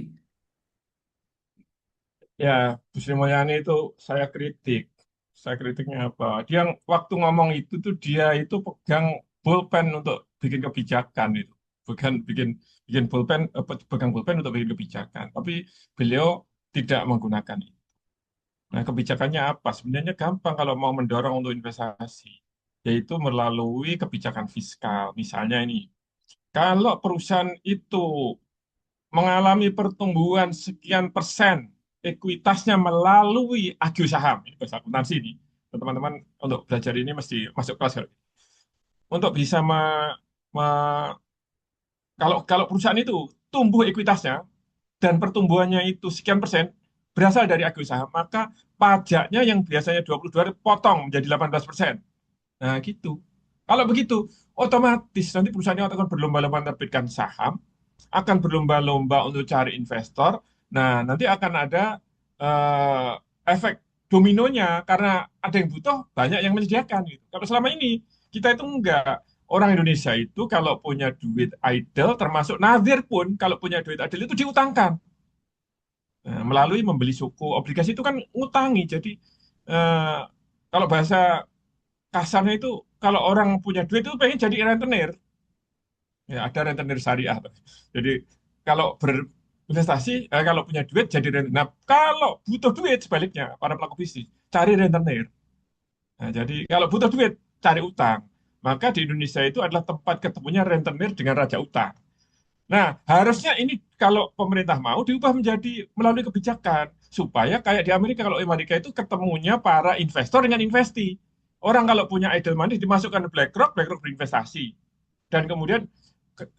Ya, Bu Sri Mulyani itu saya kritik. Saya kritiknya apa? Dia waktu ngomong itu tuh dia itu pegang pulpen untuk bikin kebijakan itu. Bukan bikin bikin pulpen, pegang pulpen untuk bikin kebijakan. Tapi beliau tidak menggunakan itu. Nah, kebijakannya apa? Sebenarnya gampang kalau mau mendorong untuk investasi, yaitu melalui kebijakan fiskal. Misalnya ini, kalau perusahaan itu mengalami pertumbuhan sekian persen ekuitasnya melalui agio saham, ini bahasa akuntansi ini, teman-teman untuk belajar ini mesti masuk kelas. Untuk bisa me- kalau kalau perusahaan itu tumbuh ekuitasnya dan pertumbuhannya itu sekian persen berasal dari agio saham, maka pajaknya yang biasanya 22 potong menjadi 18%. Nah, gitu. Kalau begitu, otomatis nanti perusahaannya akan berlomba-lomba menerbitkan saham, akan berlomba-lomba untuk cari investor. Nah, nanti akan ada eh, efek dominonya karena ada yang butuh, banyak yang menyediakan gitu. Kalau selama ini kita itu enggak. Orang Indonesia itu kalau punya duit idle, termasuk Nadir pun kalau punya duit idle itu diutangkan. Nah, melalui membeli suku obligasi itu kan ngutangi. Jadi eh, kalau bahasa kasarnya itu kalau orang punya duit itu pengen jadi rentenir. Ya, ada rentenir syariah. Jadi kalau berinvestasi, kalau punya duit jadi rentenir. Nah, kalau butuh duit sebaliknya, para pelaku bisnis, cari rentenir. Nah, jadi kalau butuh duit, cari utang. Maka di Indonesia itu adalah tempat ketemunya rentenir dengan raja utang. Nah, harusnya ini kalau pemerintah mau diubah menjadi melalui kebijakan supaya kayak di Amerika, kalau Amerika itu ketemunya para investor dengan investi. Orang kalau punya idle money dimasukkan ke BlackRock, BlackRock berinvestasi. Dan kemudian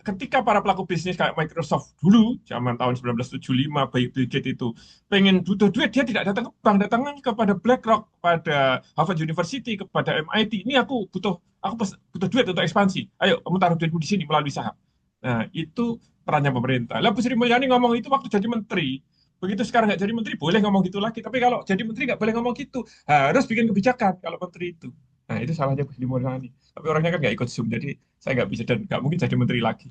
ketika para pelaku bisnis kayak Microsoft dulu zaman tahun 1975 Bill Gates itu pengen butuh duit, dia tidak datang ke bank, datangnya kepada BlackRock, kepada Harvard University, kepada MIT. Ini aku butuh duit untuk ekspansi. Ayo kamu taruh duitmu di sini melalui saham. Nah, itu perannya pemerintah. Lah Bu Sri Mulyani ngomong itu waktu jadi menteri. Begitu sekarang nggak jadi menteri, boleh ngomong gitu lagi. Tapi kalau jadi menteri nggak boleh ngomong gitu. Harus bikin kebijakan kalau menteri itu. Nah, itu salahnya Bu Sri Mulyani. Tapi orangnya kan nggak ikut Zoom, jadi saya nggak bisa dan nggak mungkin jadi menteri lagi.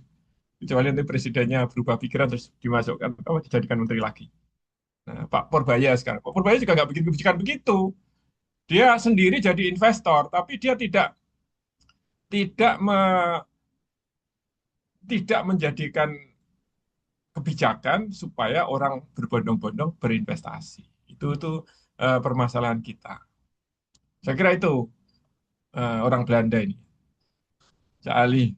Kecuali nanti presidennya berubah pikiran terus dimasukkan, dijadikan menteri lagi. Nah, Pak Purbaya sekarang. Pak Purbaya juga nggak bikin kebijakan begitu. Dia sendiri jadi investor, tapi dia tidak me, tidak menjadikan kebijakan supaya orang berbondong-bondong berinvestasi. Itu permasalahan kita. Saya kira itu orang Belanda ini. Cak Ali.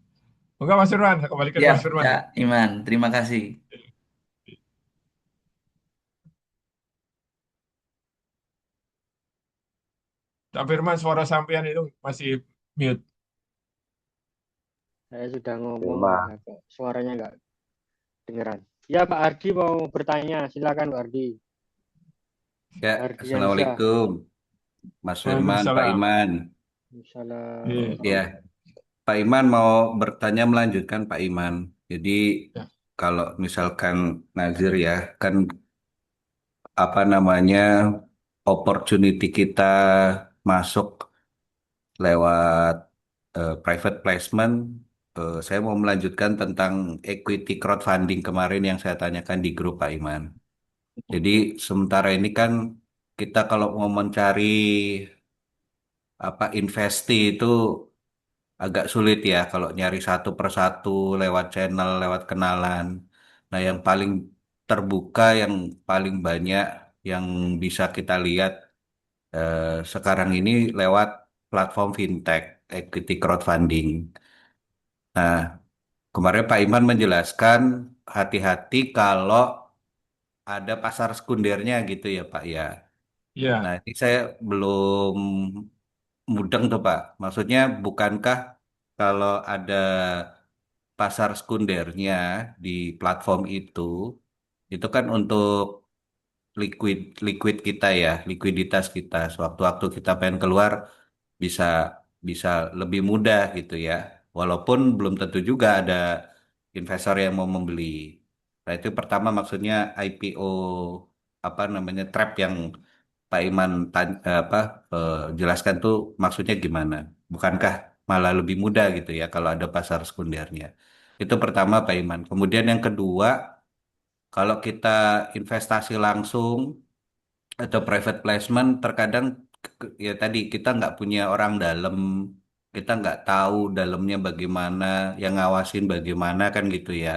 Enggak Mas Firman, saya kembalikan ke Ya, Mas Firman. Cak Iman, terima kasih. Cak Firman, suara sampean itu masih mute. Saya sudah ngomong, Terima. kok suaranya nggak dengeran. Ya Pak Ardi mau bertanya, silakan Pak Ardi. Ya, Ardiansyah. Assalamualaikum, Mas Firman, Pak Waalaikumsalam. Iman. Salam. Iya. Ya, Pak Iman mau bertanya melanjutkan Pak Iman. Jadi Ya. kalau misalkan Nazir ya, kan apa namanya opportunity kita masuk lewat private placement. Saya mau melanjutkan tentang equity crowdfunding kemarin yang saya tanyakan di grup Pak Iman. Jadi sementara ini kan kita kalau mau mencari apa investi itu agak sulit ya kalau nyari satu persatu lewat channel, lewat kenalan. Nah, yang paling terbuka, yang paling banyak yang bisa kita lihat eh, sekarang ini lewat platform fintech, equity crowdfunding. Nah, kemarin Pak Iman menjelaskan hati-hati kalau ada pasar sekundernya gitu ya Pak ya. Nah, Iya. ini saya belum mudeng tuh Pak. Maksudnya bukankah kalau ada pasar sekundernya di platform itu kan untuk liquid liquid kita ya, likuiditas kita. Sewaktu-waktu kita pengen keluar bisa bisa lebih mudah gitu ya. Walaupun belum tentu juga ada investor yang mau membeli. Nah, itu pertama maksudnya IPO apa namanya trap yang Pak Iman jelaskan tuh maksudnya gimana? Bukankah malah lebih mudah gitu ya kalau ada pasar sekundernya? Itu pertama Pak Iman. Kemudian yang kedua, kalau kita investasi langsung atau private placement, terkadang ya tadi kita nggak punya orang dalam, kita nggak tahu dalamnya bagaimana, yang ngawasin bagaimana kan gitu ya.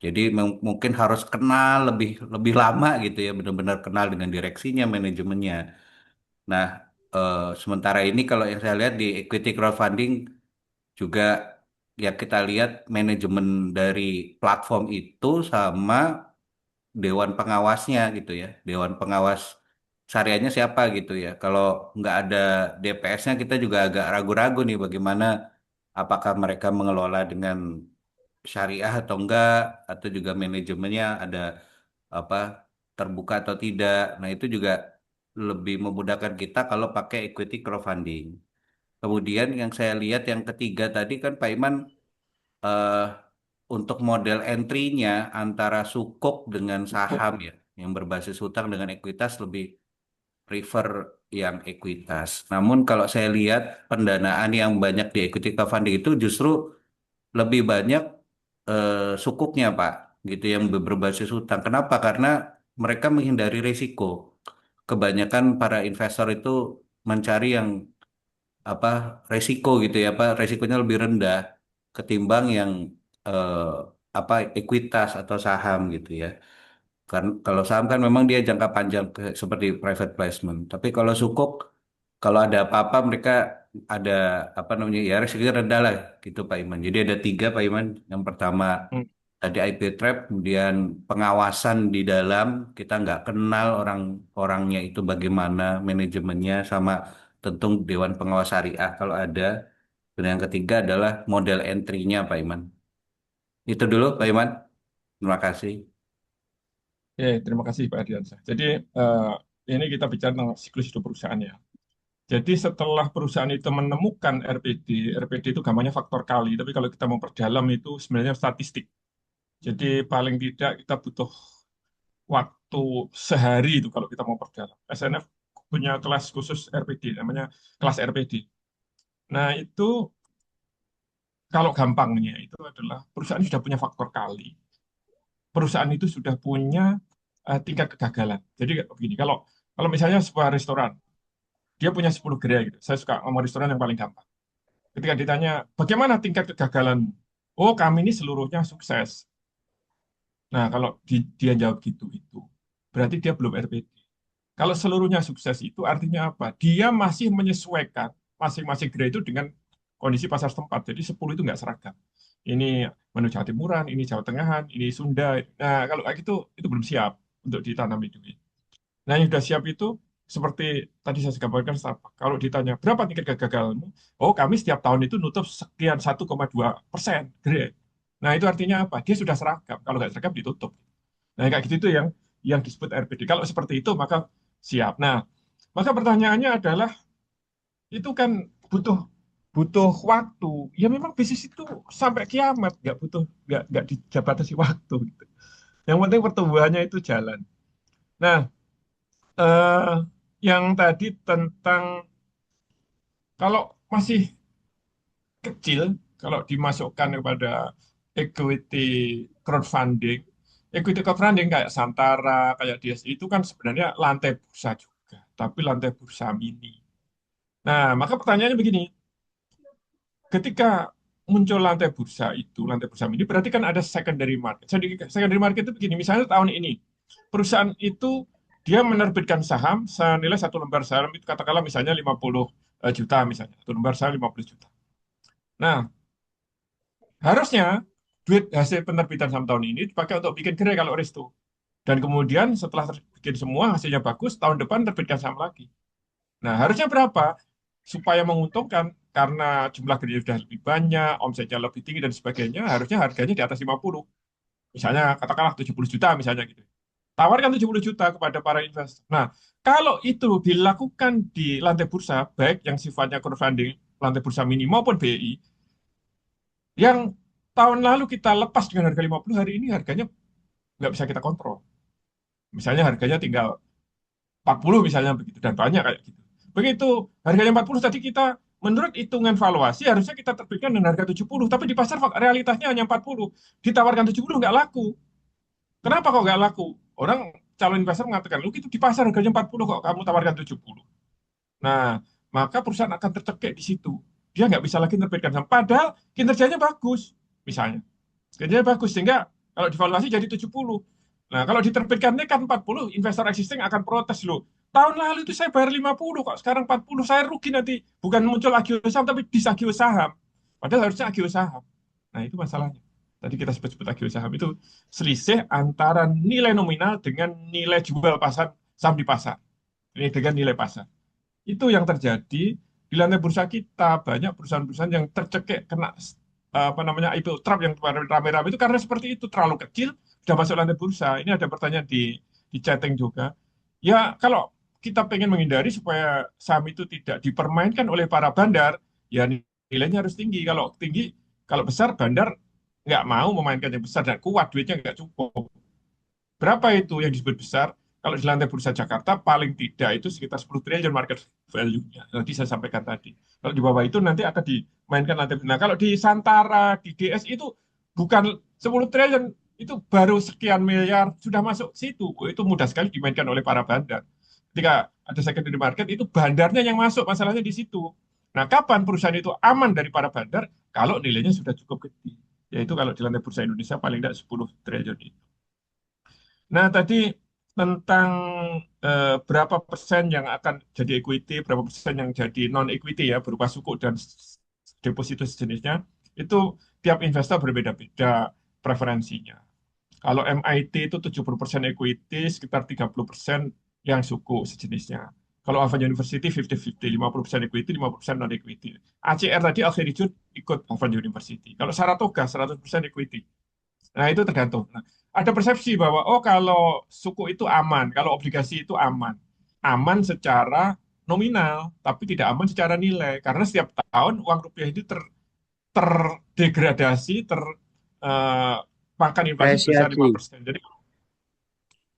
Jadi mungkin harus kenal lebih lebih lama gitu ya, benar-benar kenal dengan direksinya, manajemennya. Nah, sementara ini kalau yang saya lihat di equity crowdfunding juga ya kita lihat manajemen dari platform itu sama dewan pengawasnya gitu ya. Dewan pengawas syariahnya siapa gitu ya. Kalau nggak ada DPS-nya kita juga agak ragu-ragu nih bagaimana apakah mereka mengelola dengan syariah atau enggak atau juga manajemennya ada apa terbuka atau tidak. Nah, itu juga lebih memudahkan kita kalau pakai equity crowdfunding. Kemudian yang saya lihat yang ketiga tadi kan Pak Iman eh, untuk model entry-nya antara sukuk dengan saham ya, yang berbasis hutang dengan ekuitas lebih prefer yang ekuitas. Namun kalau saya lihat pendanaan yang banyak di equity crowdfunding itu justru lebih banyak sukuknya Pak, gitu yang berbasis hutang. Kenapa? Karena mereka menghindari risiko. Kebanyakan para investor itu mencari yang apa resiko gitu ya, apa resikonya lebih rendah ketimbang yang eh, apa ekuitas atau saham gitu ya. Kan kalau saham kan memang dia jangka panjang seperti private placement. Tapi kalau sukuk, kalau ada apa-apa mereka ada apa namanya ya risikonya rendah lah gitu Pak Iman. Jadi ada tiga Pak Iman. Yang pertama Hmm. tadi IP trap, kemudian pengawasan di dalam kita nggak kenal orang-orangnya itu bagaimana manajemennya sama tentu Dewan Pengawas Syariah kalau ada. Dan yang ketiga adalah model entry-nya Pak Iman. Itu dulu Pak Iman. Terima kasih. Terima kasih Pak Ardiansyah. Jadi eh, ini kita bicara tentang siklus hidup perusahaan ya. Jadi setelah perusahaan itu menemukan RPD, RPD itu gampangnya faktor kali, tapi kalau kita mau perdalam itu sebenarnya statistik. Jadi paling tidak kita butuh waktu sehari itu kalau kita mau perdalam. SNF punya kelas khusus RPD, namanya kelas RPD. Nah itu kalau gampangnya itu adalah perusahaan sudah punya faktor kali. Perusahaan itu sudah punya tingkat kegagalan. Jadi begini, kalau kalau misalnya sebuah restoran, dia punya 10 gerai gitu. Saya suka ngomong restoran yang paling gampang. Ketika ditanya, bagaimana tingkat kegagalanmu? Oh, kami ini seluruhnya sukses. Nah, kalau dia jawab gitu, itu berarti dia belum RPD. Kalau seluruhnya sukses itu artinya apa? Dia masih menyesuaikan masing-masing gerai itu dengan kondisi pasar setempat. Jadi 10 itu nggak seragam. Ini menu Jawa Timuran, ini Jawa Tengahan, ini Sunda. Nah, kalau kayak gitu, itu belum siap untuk ditanam itu. Nah, yang sudah siap itu seperti tadi saya gambarkan Starbucks. Kalau ditanya berapa tingkat kegagalanmu? Oh, kami setiap tahun itu nutup sekian 1,2% grade. Nah, itu artinya apa? Dia sudah seragam. Kalau nggak seragam ditutup. Nah, kayak gitu itu yang disebut RPD. Kalau seperti itu maka siap. Nah, maka pertanyaannya adalah itu kan butuh butuh waktu. Ya memang bisnis itu sampai kiamat nggak dibatasi waktu. Gitu. Yang penting pertumbuhannya itu jalan. Nah, eh, yang tadi tentang kalau masih kecil, kalau dimasukkan kepada equity crowdfunding, equity crowdfunding kayak Santara, kayak DSI itu kan sebenarnya lantai bursa juga, tapi lantai bursa mini. Nah, maka pertanyaannya begini, ketika muncul lantai bursa mini, berarti kan ada secondary market. Secondary market itu begini, misalnya tahun ini, perusahaan itu dia menerbitkan saham senilai satu lembar saham itu katakanlah misalnya 50 juta misalnya, satu lembar saham 50 juta. Nah, harusnya duit hasil penerbitan saham tahun ini dipakai untuk bikin gerai kalau resto. Dan kemudian setelah bikin semua hasilnya bagus, tahun depan terbitkan saham lagi. Nah, harusnya berapa? Supaya menguntungkan karena jumlah gerai sudah lebih banyak, omsetnya lebih tinggi dan sebagainya, harusnya harganya di atas 50. Misalnya katakanlah 70 juta misalnya gitu. Tawarkan 70 juta kepada para investor. Nah, kalau itu dilakukan di lantai bursa, baik yang sifatnya crowdfunding, lantai bursa mini maupun BI, Yang tahun lalu kita lepas dengan harga 50, hari ini harganya nggak bisa kita kontrol. Misalnya harganya tinggal 40 misalnya begitu, dan banyak kayak gitu. Begitu harganya 40 tadi kita, menurut hitungan valuasi harusnya kita terbitkan dengan harga 70, tapi di pasar realitasnya hanya 40. Ditawarkan 70 nggak laku. Kenapa kok nggak laku? Orang calon investor mengatakan, lu itu di pasar harganya 40 kok kamu tawarkan 70. Nah, maka perusahaan akan tercekik di situ. Dia nggak bisa lagi menerbitkan saham. Padahal kinerjanya bagus, misalnya. Kinerjanya bagus, sehingga kalau divaluasi jadi 70. Nah, kalau diterbitkan ini kan 40, investor existing akan protes loh. Tahun lalu itu saya bayar 50 kok, sekarang 40, saya rugi nanti. Bukan muncul agio saham, tapi disagio saham. Padahal harusnya agio saham. Nah, itu masalahnya. Tadi kita sebut-sebut agio saham itu selisih antara nilai nominal dengan nilai jual pasar saham di pasar. Ini dengan nilai pasar. Itu yang terjadi di lantai bursa kita. Banyak perusahaan-perusahaan yang tercekik kena apa namanya IPO trap yang kemarin rame-rame itu karena seperti itu, terlalu kecil sudah masuk lantai bursa. Ini ada pertanyaan di chatting juga. Ya kalau kita pengen menghindari supaya saham itu tidak dipermainkan oleh para bandar, ya nilainya harus tinggi. Kalau tinggi, kalau besar bandar nggak mau memainkan yang besar dan kuat, duitnya nggak cukup. Berapa itu yang disebut besar? Kalau di lantai bursa Jakarta paling tidak itu sekitar 10 triliun market value-nya. Nanti saya sampaikan tadi. Kalau di bawah itu nanti akan dimainkan lantai. Nah, kalau di Santara, di DS itu bukan 10 triliun, itu baru sekian miliar sudah masuk situ. Oh, itu mudah sekali dimainkan oleh para bandar. Ketika ada secondary market itu bandarnya yang masuk, masalahnya di situ. Nah, kapan perusahaan itu aman dari para bandar? Kalau nilainya sudah cukup gede. Yaitu kalau di lantai bursa Indonesia paling tidak 10 triliun itu. Nah, tadi tentang berapa persen yang akan jadi equity, berapa persen yang jadi non-equity ya, berupa suku dan deposito sejenisnya, itu tiap investor berbeda-beda preferensinya. Kalau MIT itu 70% equity, sekitar 30% yang suku sejenisnya. Kalau Alpha University 50-50, 50% equity, 50% non-equity. ACR tadi Alkhirijun ikut Alpha University. Kalau Saratoga 100% equity. Nah, itu tergantung. Nah, ada persepsi bahwa, oh kalau suku itu aman, kalau obligasi itu aman. Aman secara nominal, tapi tidak aman secara nilai. Karena setiap tahun uang rupiah itu terdegradasi, makan inflasi sebesar Apresiasi. 5%. Jadi,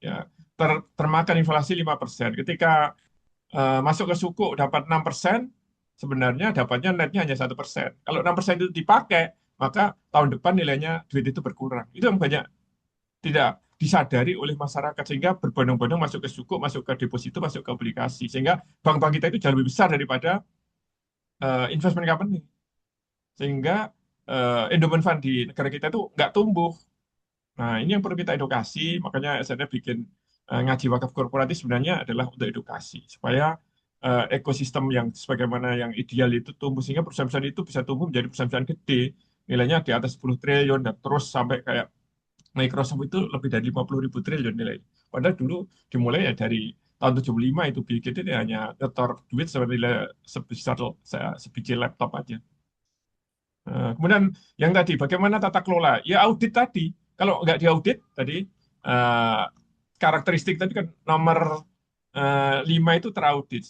ya, termakan inflasi 5%. Ketika masuk ke suku dapat 6%, sebenarnya dapatnya netnya hanya 1%. Kalau 6% itu dipakai, maka tahun depan nilainya duit itu berkurang. Itu yang banyak tidak disadari oleh masyarakat, sehingga berbondong-bondong masuk ke suku, masuk ke deposito, masuk ke obligasi, sehingga bank-bank kita itu jauh lebih besar daripada investment company, sehingga endowment fund di negara kita itu nggak tumbuh. Nah, ini yang perlu kita edukasi, makanya saya bikin ngaji wakaf korporatif sebenarnya adalah untuk edukasi, supaya ekosistem yang sebagaimana yang ideal itu tumbuh, sehingga perusahaan-perusahaan itu bisa tumbuh menjadi perusahaan-perusahaan gede, nilainya di atas 10 triliun, dan terus sampai kayak Microsoft itu lebih dari 50.000 triliun nilai. Padahal dulu dimulai ya dari tahun 75 itu Bill Gates ini hanya nyetor duit nilai sebesar sebiji laptop aja. Kemudian yang tadi, bagaimana tata kelola? Ya audit tadi. Kalau nggak diaudit tadi, eh, karakteristik tadi kan nomor 5 itu teraudit.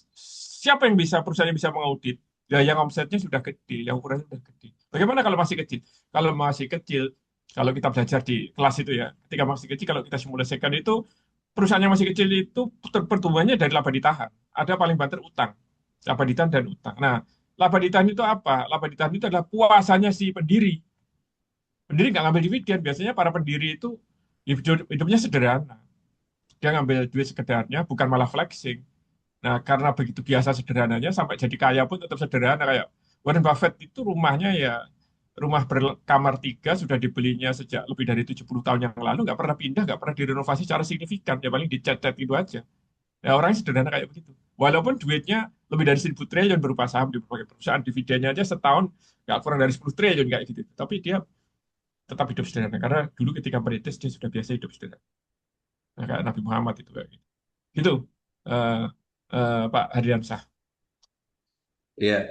Siapa yang bisa, perusahaan yang bisa mengaudit? Ya yang omsetnya sudah gede, yang ukurannya sudah gede. Bagaimana kalau masih kecil? Kalau masih kecil, kalau kita belajar di kelas itu ya, ketika masih kecil, kalau kita simulasikan itu, perusahaan yang masih kecil itu pertumbuhannya dari laba ditahan. Ada paling banter utang, laba ditahan dan utang. Nah, laba ditahan itu apa? Laba ditahan itu adalah puasannya si pendiri. Pendiri nggak ngambil dividen. Biasanya para pendiri itu hidupnya sederhana. Dia ngambil duit sekedarnya, bukan malah flexing. Nah, karena begitu biasa sederhananya, sampai jadi kaya pun tetap sederhana. Kayak Warren Buffett itu rumahnya ya rumah berkamar 3 sudah dibelinya sejak lebih dari 70 tahun yang lalu, nggak pernah pindah, nggak pernah direnovasi secara signifikan. Ya paling dicat-cat itu aja. Ya, orangnya sederhana kayak begitu. Walaupun duitnya lebih dari 1.000 triliun berupa saham di berbagai perusahaan, dividennya aja setahun nggak kurang dari 10 triliun kayak gitu. Tapi dia tetap hidup sederhana, karena dulu ketika merintis dia sudah biasa hidup sederhana. Nah, kayak Nabi Muhammad itu kayak gitu. Gitu, eh, Pak Hadiansah. Ya,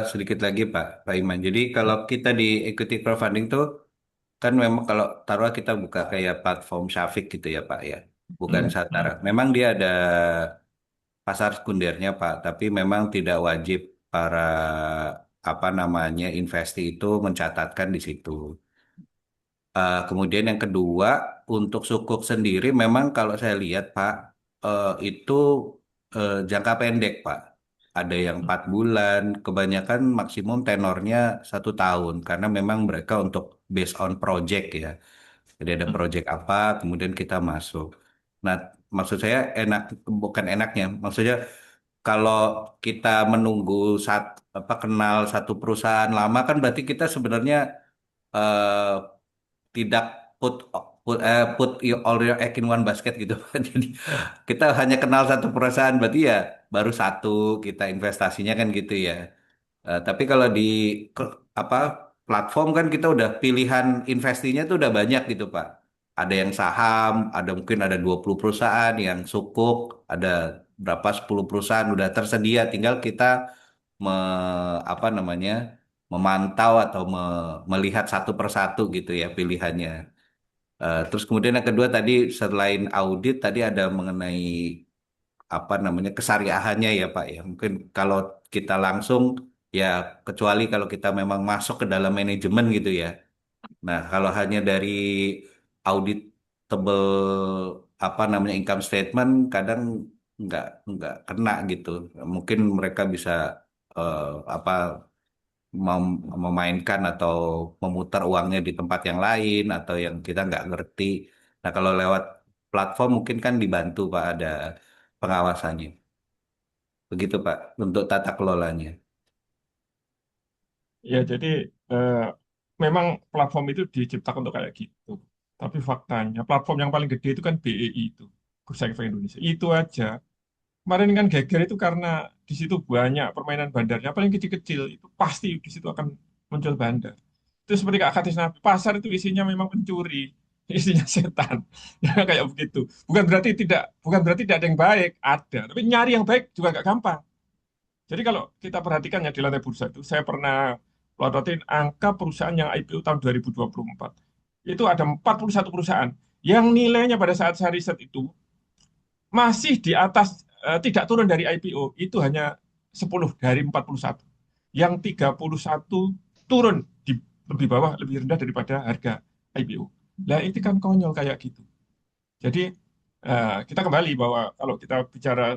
sedikit lagi Pak Iman. Jadi kalau kita di equity crowdfunding tuh kan memang kalau taruh kita buka kayak platform Syafiq gitu ya Pak ya, bukan Satara. Memang dia ada pasar sekundernya Pak, tapi memang tidak wajib para apa namanya investi itu mencatatkan di situ. Kemudian yang kedua, untuk sukuk sendiri memang kalau saya lihat Pak, itu jangka pendek Pak. Ada yang 4 bulan, kebanyakan maksimum tenornya 1 tahun, karena memang mereka untuk based on project ya. Jadi ada project apa, kemudian kita masuk. Nah, maksud saya bukan enaknya, maksudnya kalau kita menunggu kenal satu perusahaan lama kan berarti kita sebenarnya eh, tidak put all your egg in one basket gitu. Jadi kita hanya kenal satu perusahaan berarti ya baru satu kita investasinya kan gitu ya. Tapi kalau di apa platform kan kita udah pilihan investinya tuh udah banyak gitu Pak. Ada yang saham, mungkin ada 20 perusahaan yang sukuk, ada berapa 10 perusahaan udah tersedia, tinggal kita me, apa namanya memantau atau melihat satu persatu gitu ya pilihannya. Terus kemudian yang kedua tadi selain audit tadi ada mengenai apa namanya kesariahannya ya Pak ya. Mungkin kalau kita langsung ya kecuali kalau kita memang masuk ke dalam manajemen gitu ya. Nah, kalau hanya dari auditable apa namanya income statement kadang nggak nggak kena gitu. Mungkin mereka bisa eh, apa memainkan atau memutar uangnya di tempat yang lain atau yang kita nggak ngerti. Nah, kalau lewat platform mungkin kan dibantu Pak ada pengawasannya. Begitu Pak untuk tata kelolanya. Ya, jadi eh, memang platform itu diciptakan untuk kayak gitu. Tapi faktanya platform yang paling gede itu kan BEI itu, Bursa Efek Indonesia. Itu aja. Kemarin kan geger itu karena di situ banyak permainan bandarnya, paling kecil-kecil itu pasti di situ akan muncul bandar. Itu seperti Kak Katis Nabi, pasar itu isinya memang pencuri, isinya setan. Ya kayak begitu. Bukan berarti tidak ada yang baik, ada. Tapi nyari yang baik juga gak gampang. Jadi kalau kita perhatikan ya di lantai bursa itu, saya pernah plototin angka perusahaan yang IPO tahun 2024. Itu ada 41 perusahaan yang nilainya pada saat saya riset itu masih di atas, tidak turun dari IPO, itu hanya 10 dari 41. Yang 31 turun di lebih bawah, lebih rendah daripada harga IPO. Nah, itu kan konyol kayak gitu. Jadi kita kembali bahwa kalau kita bicara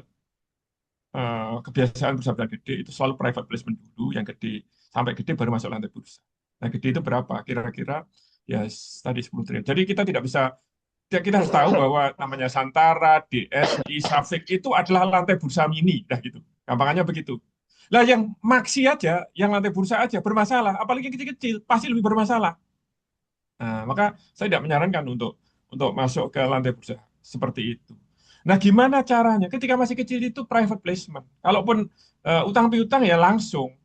kebiasaan bursa gede itu selalu private placement dulu, yang gede sampai gede baru masuk lantai bursa. Nah, gede itu berapa? Kira-kira ya tadi 10 triliun. Jadi kita tidak bisa, kita harus tahu bahwa namanya Santara, DSI, Safik itu adalah lantai bursa mini, dah gitu. Gampangannya begitu. Lah yang maksi aja, yang lantai bursa aja bermasalah, apalagi yang kecil-kecil pasti lebih bermasalah. Nah, maka saya tidak menyarankan untuk masuk ke lantai bursa seperti itu. Nah, gimana caranya? Ketika masih kecil itu private placement. Kalaupun utang piutang ya langsung.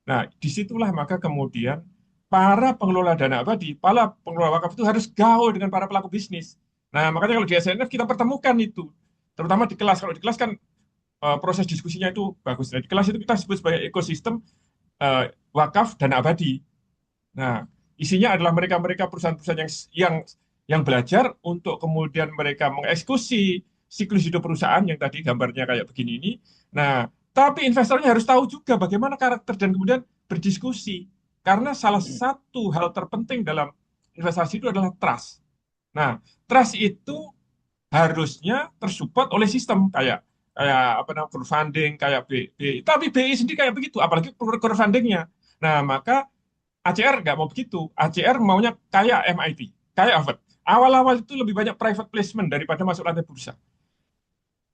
Nah, disitulah maka kemudian para pengelola dana abadi, para pengelola wakaf itu harus gaul dengan para pelaku bisnis. Nah, makanya kalau di SNF kita pertemukan itu, terutama di kelas. Kalau di kelas kan proses diskusinya itu bagus. Nah, di kelas itu kita sebut sebagai ekosistem wakaf dana abadi. Nah, isinya adalah mereka-mereka perusahaan-perusahaan yang belajar untuk kemudian mereka mengeksekusi siklus hidup perusahaan yang tadi gambarnya kayak begini ini. Nah, tapi investornya harus tahu juga bagaimana karakter dan kemudian berdiskusi. Karena salah satu hal terpenting dalam investasi itu adalah trust. Nah, trust itu harusnya tersupport oleh sistem kayak kayak apa namanya crowdfunding kayak tapi BI sendiri kayak begitu apalagi crowdfundingnya. Nah, maka ACR nggak mau begitu. ACR maunya kayak MIT, kayak Harvard. Awal-awal itu lebih banyak private placement daripada masuk lantai bursa.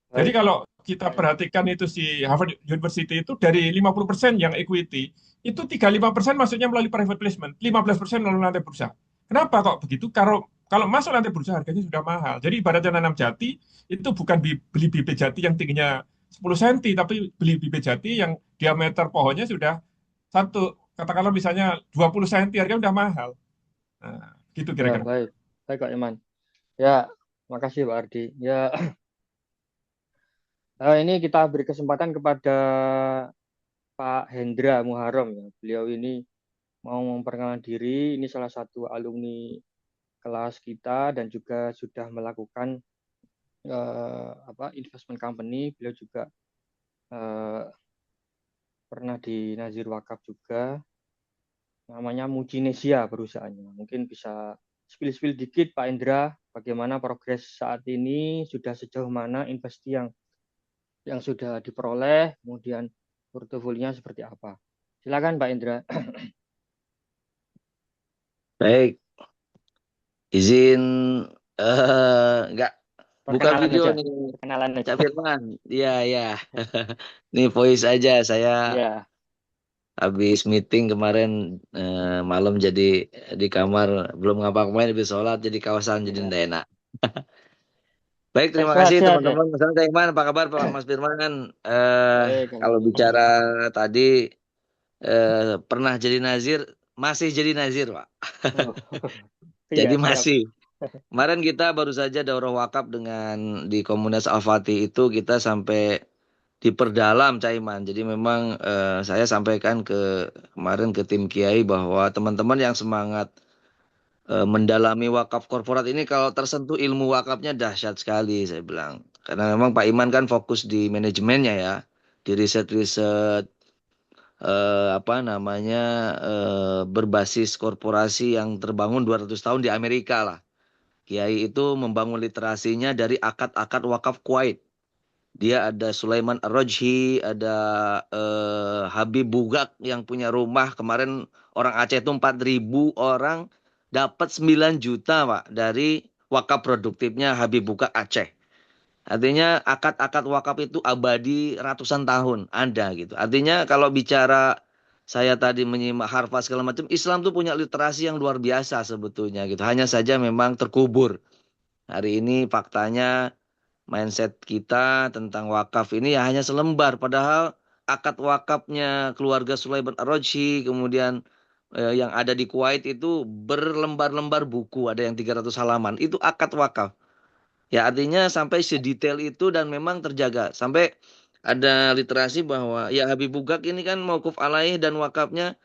Jadi Baik, kalau kita perhatikan itu si Harvard University itu dari 50% yang equity, itu 35% masuknya melalui private placement, 15% melalui lantai bursa. Kenapa kok begitu? Kalau masuk lantai bursa harganya sudah mahal. Jadi ibaratnya nanam jati itu bukan beli bibit jati yang tingginya 10 cm, tapi beli bibit jati yang diameter pohonnya sudah satu, katakanlah misalnya 20 cm, harganya sudah mahal. Nah, gitu ya kira-kira. baik, baik Kak Iman. Ya, makasih Pak Ardi. Ya, ini kita beri kesempatan kepada Pak Hendra Muharram ya. Beliau ini mau memperkenalkan diri. Ini salah satu alumni kelas kita dan juga sudah melakukan investment company. Beliau juga eh, pernah di Nazir Wakaf juga, namanya Mucinesia perusahaannya. Mungkin bisa spill-spill dikit Pak Indra, bagaimana progres saat ini, sudah sejauh mana investi yang sudah diperoleh, kemudian portofolionya seperti apa. Silakan Pak Indra. Baik, izin nggak buka Perkenalan video aja, nih, perkenalan aja. Cak Firman. Iya, iya. Nih voice aja. Saya Ya, habis meeting kemarin malam jadi di kamar belum ngapa-ngapain habis sholat jadi kawasan jadi ya. tidak enak. Baik, terima kasih Sehat-sehat ya. teman-teman. Mas Iman, apa kabar Pak Mas Firman? Baik, Kalau bicara alhamdulillah. tadi pernah jadi nazir, masih jadi nazir, Pak. Oh, iya, Jadi siap. masih. Kemarin kita baru saja daurah wakaf dengan di komunitas Al-Fatih itu kita sampai diperdalam Caiman. Jadi memang saya sampaikan kemarin ke tim Kiai bahwa teman-teman yang semangat mendalami wakaf korporat ini kalau tersentuh ilmu wakafnya dahsyat sekali saya bilang. Karena memang Pak Iman kan fokus di manajemennya ya, di riset-riset apa namanya berbasis korporasi yang terbangun 200 tahun di Amerika lah. Kiai itu membangun literasinya dari akad-akad wakaf Kuwait. Dia ada Sulaiman Ar-Rajhi, ada Habib Bugak yang punya rumah. Kemarin orang Aceh itu 4.000 orang dapat 9 juta Pak dari wakaf produktifnya Habib Bugak Aceh. Artinya akad-akad wakaf itu abadi ratusan tahun ada gitu. Artinya kalau bicara saya tadi menyimak harfa segala macam, Islam tuh punya literasi yang luar biasa sebetulnya gitu. Hanya saja memang terkubur. Hari ini faktanya mindset kita tentang wakaf ini ya hanya selembar. Padahal akad wakafnya keluarga Sulaiman Ar-Rajhi, kemudian yang ada di Kuwait itu berlembar-lembar buku, ada yang 300 halaman. Itu akad wakaf. Ya artinya sampai sedetail itu dan memang terjaga. Sampai ada literasi bahwa ya Habib Bugak ini kan mauquf alaih dan wakafnya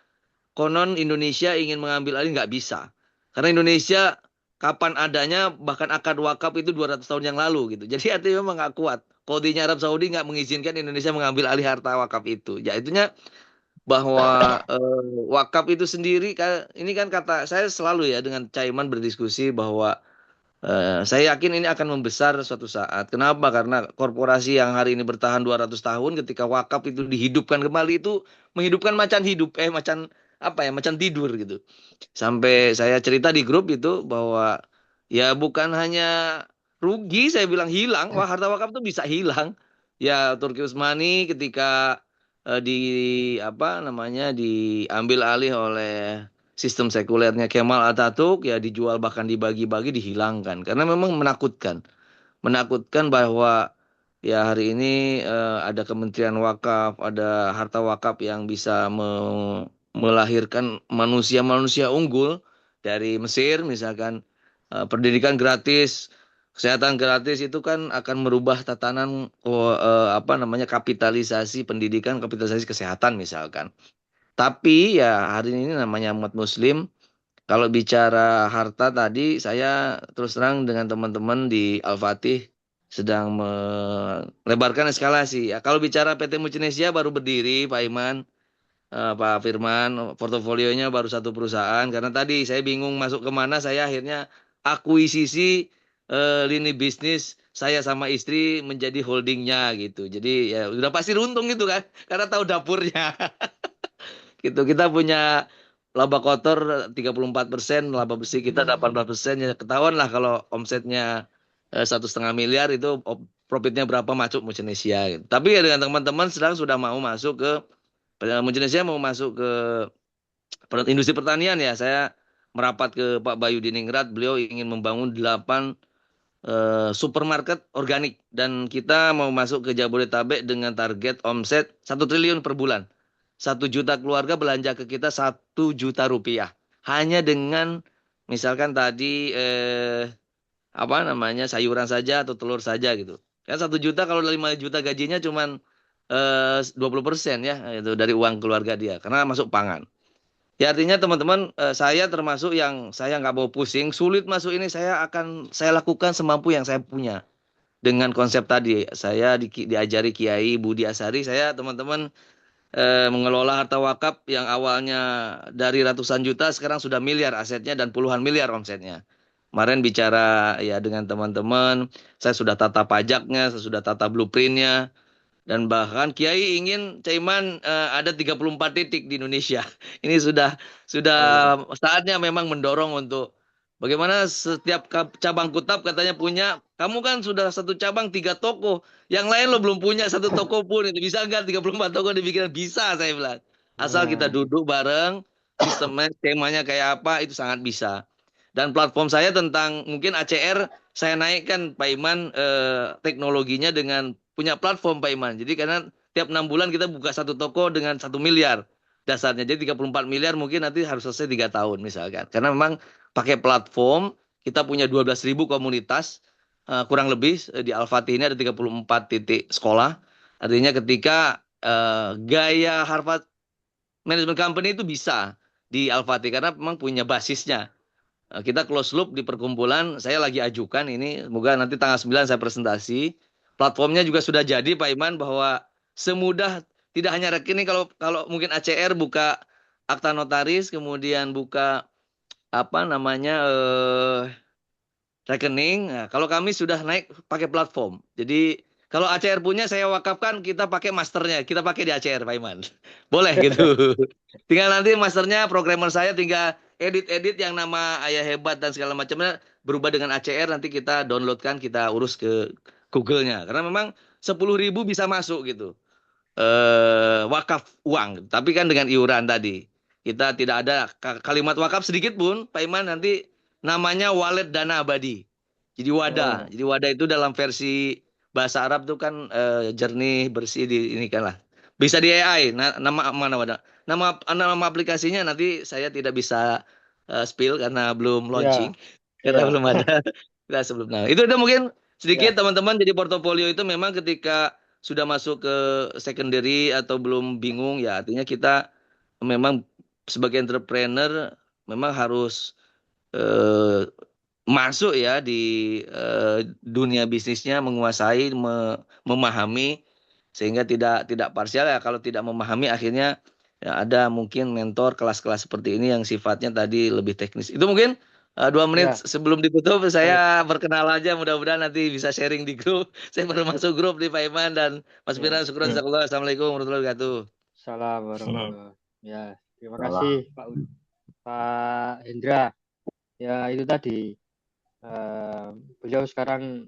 konon Indonesia ingin mengambil alih nggak bisa. Karena Indonesia kapan adanya bahkan akad wakaf itu 200 tahun yang lalu gitu. Jadi artinya memang nggak kuat. Kodinya Arab Saudi nggak mengizinkan Indonesia mengambil alih harta wakaf itu. Ya itunya bahwa wakaf itu sendiri ini kan kata saya selalu ya dengan Caiman berdiskusi bahwa saya yakin ini akan membesar suatu saat. Kenapa? Karena korporasi yang hari ini bertahan 200 tahun ketika wakaf itu dihidupkan kembali itu menghidupkan macan hidup, macan apa ya, macan tidur gitu. Sampai saya cerita di grup itu bahwa ya bukan hanya rugi, saya bilang hilang. Wah, harta wakaf itu bisa hilang. Ya, Turki Utsmani ketika di apa namanya diambil alih oleh sistem sekulernya Kemal Atatürk ya dijual bahkan dibagi-bagi dihilangkan karena memang menakutkan bahwa ya hari ini ada Kementerian Wakaf, ada harta wakaf yang bisa melahirkan manusia-manusia unggul dari Mesir misalkan pendidikan gratis, kesehatan gratis itu kan akan merubah tatanan apa namanya kapitalisasi pendidikan, kapitalisasi kesehatan misalkan. Tapi ya hari ini namanya umat Muslim kalau bicara harta tadi, saya terus terang dengan teman-teman di Al-Fatih sedang melebarkan eskalasi. Ya, kalau bicara PT Mucinesia baru berdiri, Pak Iman, Pak Firman, portofolionya baru satu perusahaan. Karena tadi saya bingung masuk kemana, saya akhirnya akuisisi lini bisnis saya sama istri menjadi holdingnya gitu. Jadi ya udah pasti untung gitu kan, karena tahu dapurnya. Gitu. Kita punya laba kotor 34%, laba bersih kita 18%. Ya ketahuan lah kalau omsetnya 1,5 miliar itu profitnya berapa masuk Indonesia. Gitu. Tapi ya dengan teman-teman sedang sudah mau masuk ke Indonesia mau masuk ke industri pertanian ya. Saya merapat ke Pak Bayu Diningrat, beliau ingin membangun 8 supermarket organik dan kita mau masuk ke Jabodetabek dengan target omset 1 triliun per bulan. 1 juta keluarga belanja ke kita 1 juta rupiah. Hanya dengan misalkan tadi apa namanya sayuran saja atau telur saja gitu. Kan 1 juta kalau 5 juta gajinya cuman 20% ya itu dari uang keluarga dia karena masuk pangan. Ya artinya teman-teman saya termasuk yang saya nggak mau pusing sulit masuk ini saya lakukan semampu yang saya punya dengan konsep tadi saya diajari Kiai Budi Asari saya teman-teman mengelola harta wakaf yang awalnya dari ratusan juta sekarang sudah miliar asetnya dan puluhan miliar omsetnya. Kemarin bicara ya dengan teman-teman, saya sudah tata pajaknya, saya sudah tata blueprintnya, dan bahkan Kiai ingin Caiman ada 34 titik di Indonesia. Ini sudah Allah. saatnya memang mendorong untuk bagaimana setiap cabang kutab katanya punya. Kamu kan sudah satu cabang 3 toko. Yang lain lo belum punya satu toko pun. Itu bisa nggak 34 toko dibikin? Bisa saya bilang. Asal kita Nah, duduk bareng, sistemnya, skemanya kayak apa, itu sangat bisa. Dan platform saya tentang mungkin ACR, saya naikkan Pak Iman teknologinya dengan punya platform Pak Iman. Jadi karena tiap 6 bulan kita buka satu toko dengan 1 miliar dasarnya. Jadi 34 miliar mungkin nanti harus selesai 3 tahun misalkan. Karena memang pakai platform, kita punya 12.000 komunitas, kurang lebih di Al-Fatih ini ada 34 titik sekolah. Artinya ketika gaya Harvard Management Company itu bisa di Al-Fatih karena memang punya basisnya. Kita close loop di perkumpulan, saya lagi ajukan ini, semoga nanti tanggal 9 saya presentasi. Platformnya juga sudah jadi Pak Iman bahwa semudah tidak hanya rekening kalau kalau mungkin ACR buka akta notaris, kemudian buka apa namanya rekening. Nah, kalau kami sudah naik pakai platform. Jadi kalau ACR punya saya wakafkan kita pakai masternya, kita pakai di ACR Pak Iman. Boleh gitu. Tinggal nanti masternya programmer saya tinggal edit-edit yang nama Ayah Hebat dan segala macamnya berubah dengan ACR nanti kita downloadkan kita urus ke Google-nya. Karena memang 10.000 bisa masuk gitu. Wakaf uang, tapi kan dengan iuran tadi. Kita tidak ada kalimat wakaf sedikit pun, Pak Iman nanti namanya wallet dana abadi. Jadi wadah. oh, Jadi wadah itu dalam versi bahasa Arab tuh kan jernih, bersih di ini kan lah. Bisa di AI. Nama mana wadah? Nama aplikasinya nanti saya tidak bisa spill karena belum ya, launching. Karena ya, belum ada. Kita sebelum. Nah, itu mungkin sedikit ya, teman-teman jadi portofolio itu memang ketika sudah masuk ke secondary atau belum bingung ya artinya kita memang sebagai entrepreneur memang harus eh, masuk ya di dunia bisnisnya menguasai memahami sehingga tidak parsial ya kalau tidak memahami akhirnya ya ada mungkin mentor kelas-kelas seperti ini yang sifatnya tadi lebih teknis itu mungkin 2 menit ya, sebelum ditutup baik, saya berkenal aja mudah-mudahan nanti bisa sharing di grup saya baru masuk grup di Pak Iman dan Mas ya. Piran syukur Ya, jazakallah assalamualaikum warahmatullahi wabarakatuh. Salam salam. warahmatullahi. Ya, terima Salah. kasih Pak Hendra. Ya, itu tadi. eh, Beliau sekarang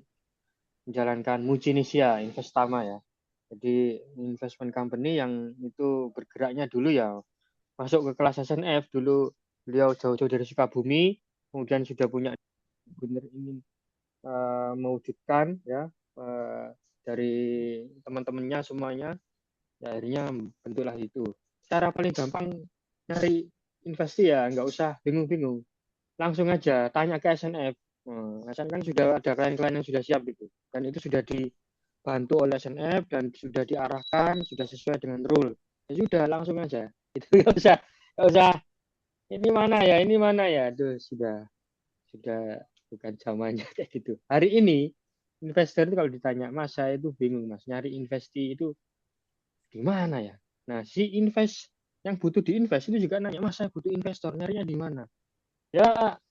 menjalankan Mucinisia Investama ya. Jadi investment company yang itu bergeraknya dulu ya masuk ke kelas SNF dulu beliau jauh-jauh dari Sukabumi, kemudian sudah punya benar ingin mewujudkan ya dari teman-temannya semuanya, ya akhirnya bentuklah itu. Cara paling gampang nyari investi ya nggak usah bingung-bingung, langsung aja tanya ke SNF. SNF kan sudah ada klien-klien yang sudah siap gitu, dan itu sudah dibantu oleh SNF dan sudah diarahkan, sudah sesuai dengan rule. Ya sudah langsung aja. Itu nggak usah ini mana ya, aduh sudah bukan zamannya kayak gitu. Hari ini investor itu kalau ditanya, Mas saya itu bingung Mas, nyari investi itu di mana ya? Nah, si invest yang butuh diinvest itu juga nanya, Mas saya butuh investor, nyarinya di mana? Ya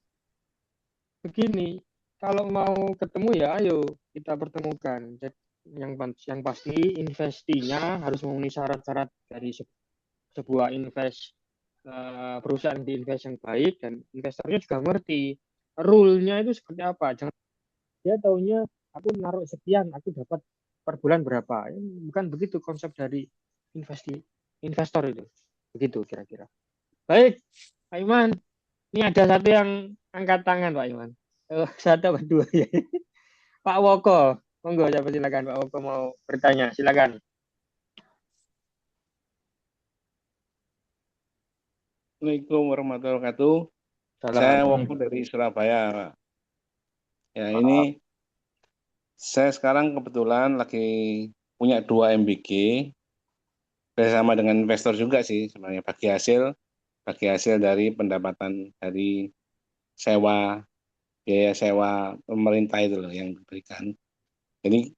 begini, kalau mau ketemu ya ayo kita pertemukan. Yang pasti investinya harus memenuhi syarat-syarat dari sebuah perusahaan diinvest yang baik dan investornya juga ngerti rule-nya itu seperti apa. Jangan dia taunya aku naruh sekian, aku dapat per bulan berapa. Bukan begitu konsep dari investor itu. Begitu kira-kira. Baik, Pak Iman. Ini ada satu yang angkat tangan, Pak Iman. Satu atau dua ya. Pak Woko. Monggo, silakan Pak Woko mau bertanya. Silakan. Assalamualaikum warahmatullahi wabarakatuh. Saya Salam. Woko dari Surabaya, Pak. Ya, ini saya sekarang kebetulan lagi punya 2 MBG, bersama dengan investor juga sih sebenarnya bagi hasil dari pendapatan dari biaya sewa pemerintah itu loh yang diberikan. Jadi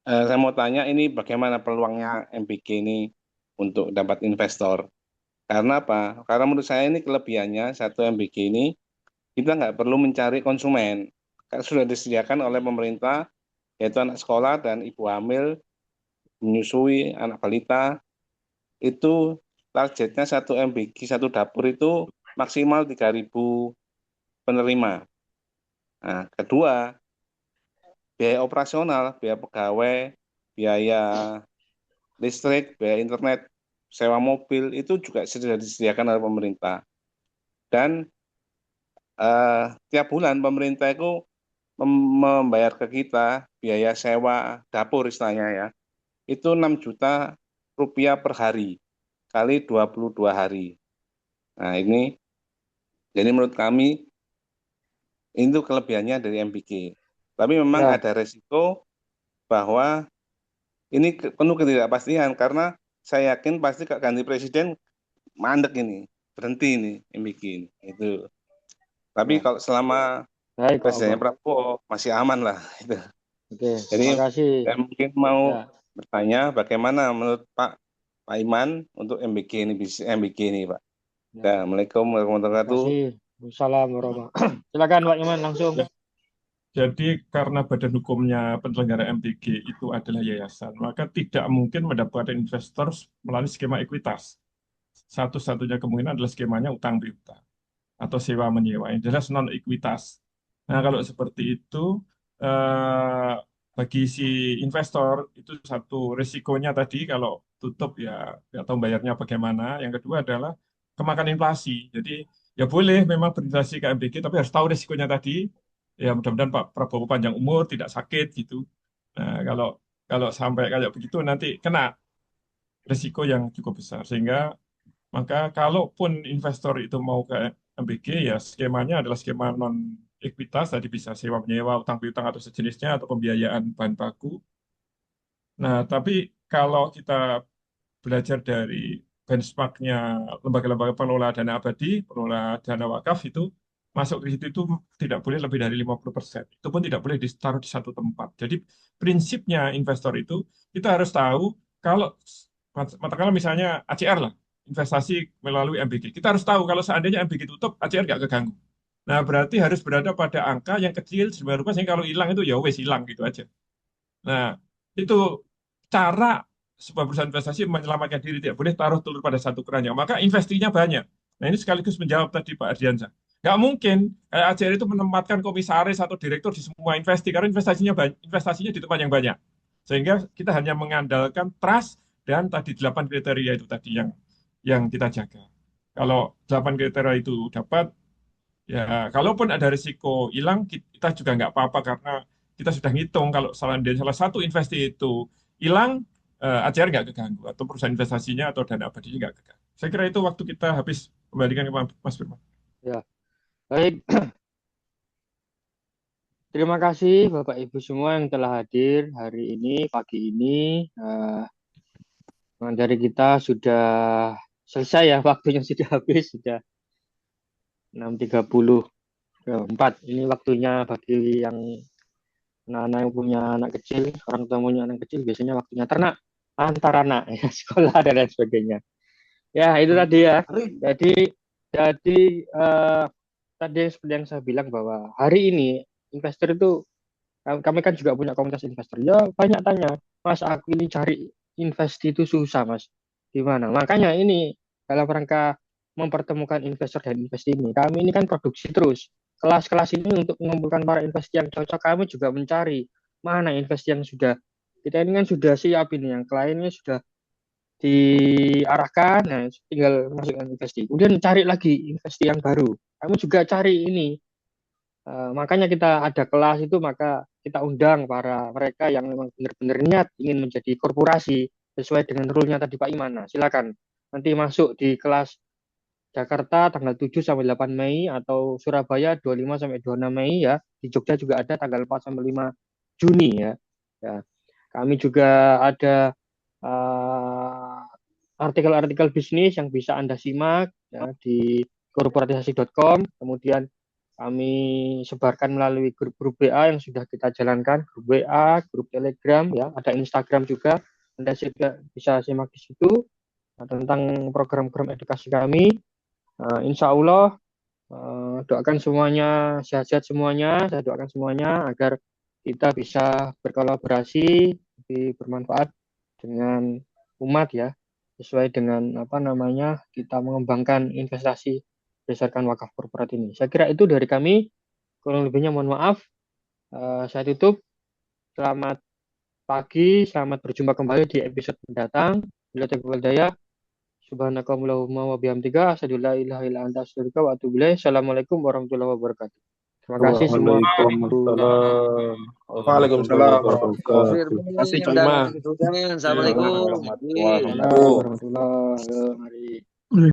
saya mau tanya ini bagaimana peluangnya MBG ini untuk dapat investor. Karena apa? Karena menurut saya ini kelebihannya satu MBG ini kita nggak perlu mencari konsumen. Karena sudah disediakan oleh pemerintah, yaitu anak sekolah dan ibu hamil, menyusui, anak balita, itu targetnya satu MBG, satu dapur itu maksimal 3.000 penerima. Nah, kedua, biaya operasional, biaya pegawai, biaya listrik, biaya internet, sewa mobil, itu juga sudah disediakan oleh pemerintah. Dan tiap bulan pemerintah itu membayar ke kita biaya sewa dapur istilahnya ya, itu 6 juta rupiah per hari, kali 22 hari. Nah ini, jadi menurut kami, itu kelebihannya dari MBG. Tapi memang Ya, ada resiko bahwa ini penuh ketidakpastian, karena saya yakin pasti ganti presiden mandek ini, berhenti ini MBG ini. Itu. Tapi ya. kalau selama Baik, Pak presidennya Obong. Prabowo masih aman lah. Gitu. Oke, Jadi terima kasih. saya mungkin mau Ya, bertanya bagaimana menurut Pak Iman untuk MBG ini, bisnis MBG ini, Pak. ya. Assalamualaikum warahmatullahi Terima wabarakatuh. kasih. Assalamualaikum warahmatullahi. Silakan Pak Iman langsung. Ya, jadi karena badan hukumnya penyelenggara MBG itu adalah yayasan, maka tidak mungkin mendapatkan investor melalui skema ekuitas. Satu-satunya kemungkinan adalah skemanya utang piutang atau sewa menyewa, yang jelas non ekuitas. Nah, kalau seperti itu, bagi si investor itu satu risikonya tadi kalau tutup ya nggak tahu bayarnya bagaimana. Yang kedua adalah kemakan inflasi. Jadi ya boleh memang berinvestasi ke MBG, tapi harus tahu risikonya tadi. Ya mudah-mudahan Pak Prabowo panjang umur, tidak sakit gitu. Nah, kalau sampai kayak begitu nanti kena risiko yang cukup besar. Sehingga maka kalaupun investor itu mau ke MBG, ya skemanya adalah skema non ekuitas, tadi bisa sewa menyewa, utang piutang atau sejenisnya, atau pembiayaan bahan baku. Nah, tapi kalau kita belajar dari benchmarknya lembaga-lembaga pengelola dana abadi, pengelola dana wakaf itu masuk ke situ itu tidak boleh lebih dari 50%. Itu pun tidak boleh ditaruh di satu tempat. Jadi prinsipnya investor itu kita harus tahu kalau katakanlah misalnya ACR lah, investasi melalui MBG. Kita harus tahu kalau seandainya MBG tutup, ACR nggak keganggu. Nah, berarti harus berada pada angka yang kecil, sebenarnya rupa, sehingga kalau hilang itu ya wes hilang gitu aja. Nah, itu cara sebuah perusahaan investasi menyelamatkan diri, tidak boleh taruh telur pada satu keranjang. Maka investinya banyak. Nah, ini sekaligus menjawab tadi Pak Ardiansyah. Nggak mungkin kayak ACR itu menempatkan komisaris atau direktur di semua investasi, karena investasinya di tempat yang banyak. Sehingga kita hanya mengandalkan trust dan tadi 8 kriteria itu tadi yang kita jaga. Kalau 8 kriteria itu dapat, ya kalaupun ada risiko hilang, kita juga nggak apa-apa karena kita sudah ngitung kalau salah satu investasi itu hilang, ACR nggak keganggu atau perusahaan investasinya atau dana abadinya nggak keganggu. Saya kira itu waktu kita habis, kembalikan ke Mas Firman. Ya, baik. Terima kasih Bapak Ibu semua yang telah hadir hari ini, pagi ini. Dari kita sudah selesai ya, waktunya sudah habis, sudah 6.34. Ini waktunya bagi yang anak-anak yang punya anak kecil, orang tua punya anak kecil, biasanya waktunya ternak antar anak, ya, sekolah dan lain sebagainya. Ya, itu tadi ya. Jadi tadi seperti yang saya bilang bahwa hari ini investor itu, kami kan juga punya komunitas investor. Ya banyak tanya, Mas, aku ini cari investi itu susah, Mas. Gimana? Makanya ini dalam rangka mempertemukan investor dan investi ini, kami ini kan produksi terus. Kelas-kelas ini untuk mengumpulkan para investi yang cocok, kami juga mencari mana investi yang sudah, kita ini kan sudah siap ini, yang kliennya sudah diarahkan, nah tinggal masukkan investi. Kemudian cari lagi investi yang baru. Kamu juga cari ini. Makanya kita ada kelas itu, maka kita undang para mereka yang memang benar-benar niat ingin menjadi korporasi sesuai dengan rule-nya tadi Pak Iman. Nah, silakan nanti masuk di kelas Jakarta tanggal 7 sampai 8 Mei atau Surabaya 25 sampai 26 Mei ya. Di Jogja juga ada tanggal 4 sampai 5 Juni ya. Ya. Kami juga ada artikel-artikel bisnis yang bisa Anda simak ya, di korporatisasi.com. Kemudian kami sebarkan melalui grup-grup WA yang sudah kita jalankan, grup WA, grup Telegram, ya, ada Instagram juga, Anda bisa simak di situ. tentang program-program edukasi kami. Insya Allah doakan semuanya sehat-sehat semuanya. Saya doakan semuanya agar kita bisa berkolaborasi lebih bermanfaat dengan umat ya, sesuai dengan kita mengembangkan investasi berdasarkan wakaf korporat ini. Saya kira itu dari kami. Kurang lebihnya mohon maaf. Saya tutup. Selamat pagi, selamat berjumpa kembali di episode mendatang. Bila taufiq wal hidayah. Subhanakallahumma wa bihamdika asyhadu an la ilaha illa anta astaghfiruka wa atubu ilaik. Assalamualaikum warahmatullahi wabarakatuh. Terima kasih semua. Waalaikumsalam. Waalaikumsalam warahmatullahi Terima wabarakatuh. Terima kasih dan Coiman. Assalamualaikum. Assalamualaikum. Waalaikumsalam warahmatullahi wabarakatuh. Mari.